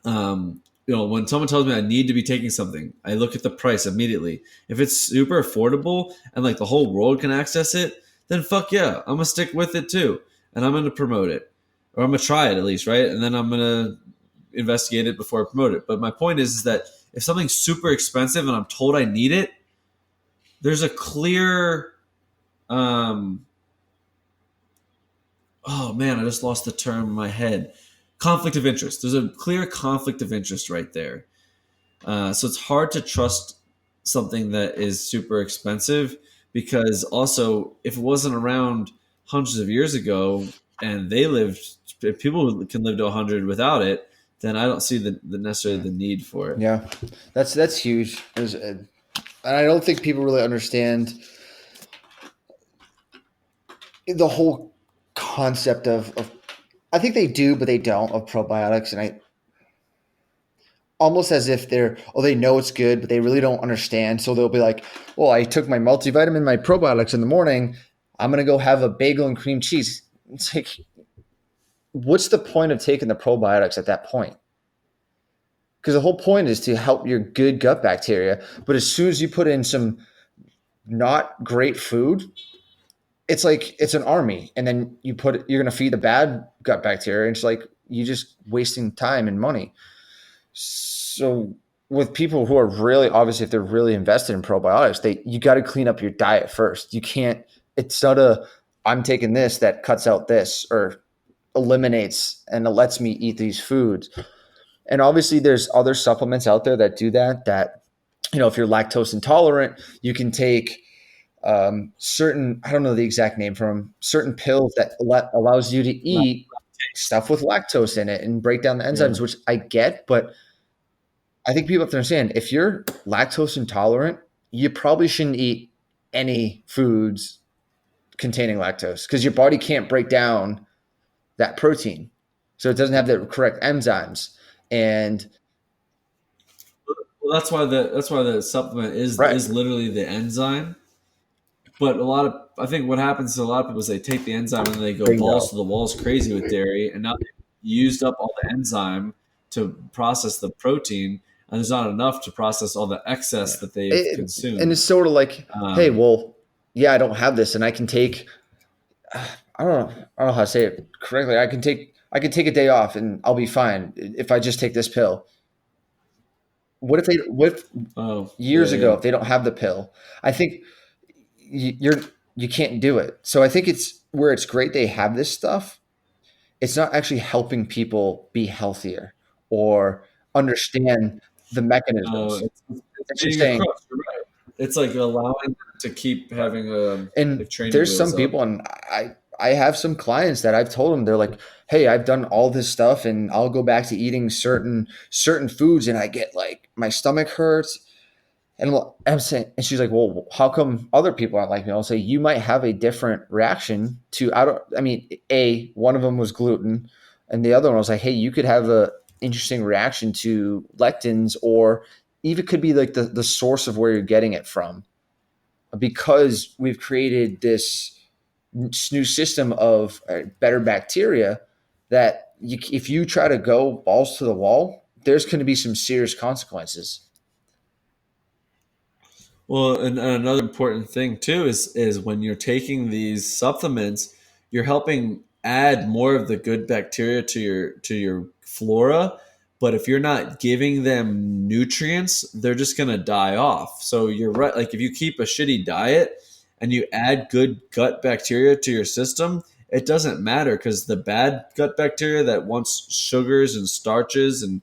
when someone tells me I need to be taking something, I look at the price immediately. If it's super affordable and like the whole world can access it, then fuck yeah, I'm gonna stick with it too, and I'm gonna promote it, or I'm gonna try it at least, right? And then I'm gonna investigate it before I promote it. But my point is that if something's super expensive and I'm told I need it, there's a clear, um, oh man, I just lost the term in my head. Conflict of interest. There's a clear conflict of interest right there. So it's hard to trust something that is super expensive because also if it wasn't around hundreds of years ago and they lived, if people can live to 100 without it, then I don't see the necessarily the need for it. Yeah, that's huge. And I don't think people really understand the whole concept of I think they do, but they don't of probiotics, and I almost as if they know it's good, but they really don't understand. So they'll be like, "Well, I took my multivitamin, my probiotics in the morning. I'm gonna go have a bagel and cream cheese." It's like, what's the point of taking the probiotics at that point? Because the whole point is to help your good gut bacteria. But as soon as you put in some not great food, it's like it's an army, and then you're going to feed the bad gut bacteria, and it's like you just wasting time and money. So with people who are really obviously if they're really invested in probiotics, you got to clean up your diet first. You can't. It's not I'm taking this that cuts out this or eliminates and it lets me eat these foods. And obviously there's other supplements out there that do that, that, if you're lactose intolerant, you can take certain, I don't know the exact name for them, certain pills that allows you to eat stuff with lactose in it and break down the enzymes, Yeah. which I get, but I think people have to understand, if you're lactose intolerant, you probably shouldn't eat any foods containing lactose because your body can't break down that protein. So it doesn't have the correct enzymes. And Well, that's why the supplement right, is literally the enzyme. But I think what happens to a lot of people is they take the enzyme and they go balls bingo. to the walls crazy with dairy, and now they've used up all the enzyme to process the protein, and there's not enough to process all the excess Yeah. that they've And consumed. it's sort of like, hey, Um, well, yeah, I don't have this, and I can take, I don't know how to say it correctly. I can take a day off, and I'll be fine if I just take this pill. What if oh years yeah, ago, yeah. if they don't have the pill, I think you're you can't do it. So I think it's where it's great they have this stuff. It's not actually helping people be healthier or understand the mechanisms. It's It's just beating a saying, crutch. You're right. It's like allowing them to keep having and like training there's some wheels up. people, and I have some clients that I've told them, they're like, hey, I've done all this stuff and I'll go back to eating certain foods and I get like my stomach hurts. And I'm saying, and she's like, well, how come other people aren't like me? I'll say, you might have a different reaction to, I mean, one of them was gluten, and the other one was like, hey, you could have a interesting reaction to lectins, or even could be like the source of where you're getting it from, because we've created this new system of better bacteria that if you try to go balls to the wall, there's going to be some serious consequences. Well, and another important thing too is when you're taking these supplements, you're helping add more of the good bacteria to your flora. But if you're not giving them nutrients, they're just gonna die off. So you're right. Like if you keep a shitty diet and you add good gut bacteria to your system, it doesn't matter because the bad gut bacteria that wants sugars and starches and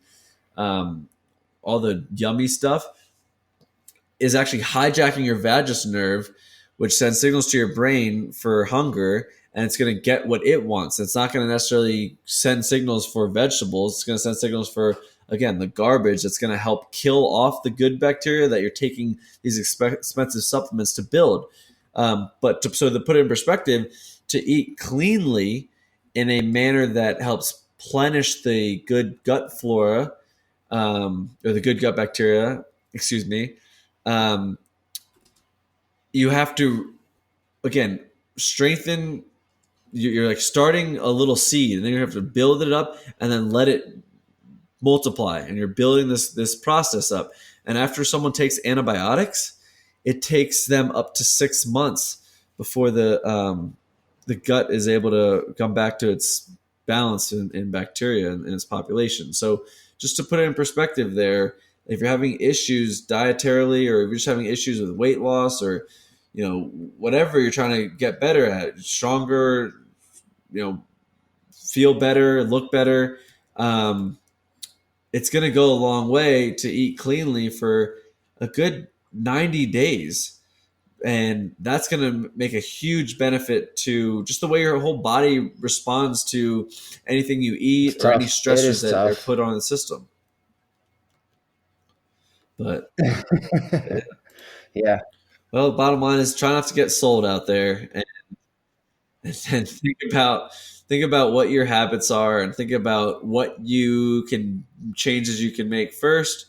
um, all the yummy stuff is actually hijacking your vagus nerve, which sends signals to your brain for hunger, and it's going to get what it wants. It's not going to necessarily send signals for vegetables. It's going to send signals for, again, the garbage that's going to help kill off the good bacteria that you're taking these expensive supplements to build. So to put it in perspective, to eat cleanly in a manner that helps plenish the good gut flora, or the good gut bacteria, excuse me, um, you have to, again, strengthen. You're like starting a little seed, and then you have to build it up, and then let it multiply. And you're building this process up. And after someone takes antibiotics, it takes them up to 6 months before the gut is able to come back to its balance in bacteria in its population. So just to put it in perspective there, if you're having issues dietarily, or if you're just having issues with weight loss, or whatever you're trying to get better at, stronger, feel better, look better, um, it's going to go a long way to eat cleanly for a good 90 days. And that's going to make a huge benefit to just the way your whole body responds to anything you It's eat or any tough. It stressors is that are tough. put on the system. But Yeah. well, bottom line is try not to get sold out there, and then think about what your habits are, and think about what you can changes you can make first,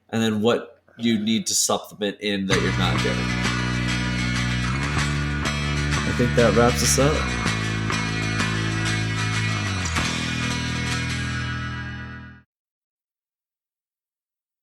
and then what you need to supplement in that you're not getting. I think that wraps us up.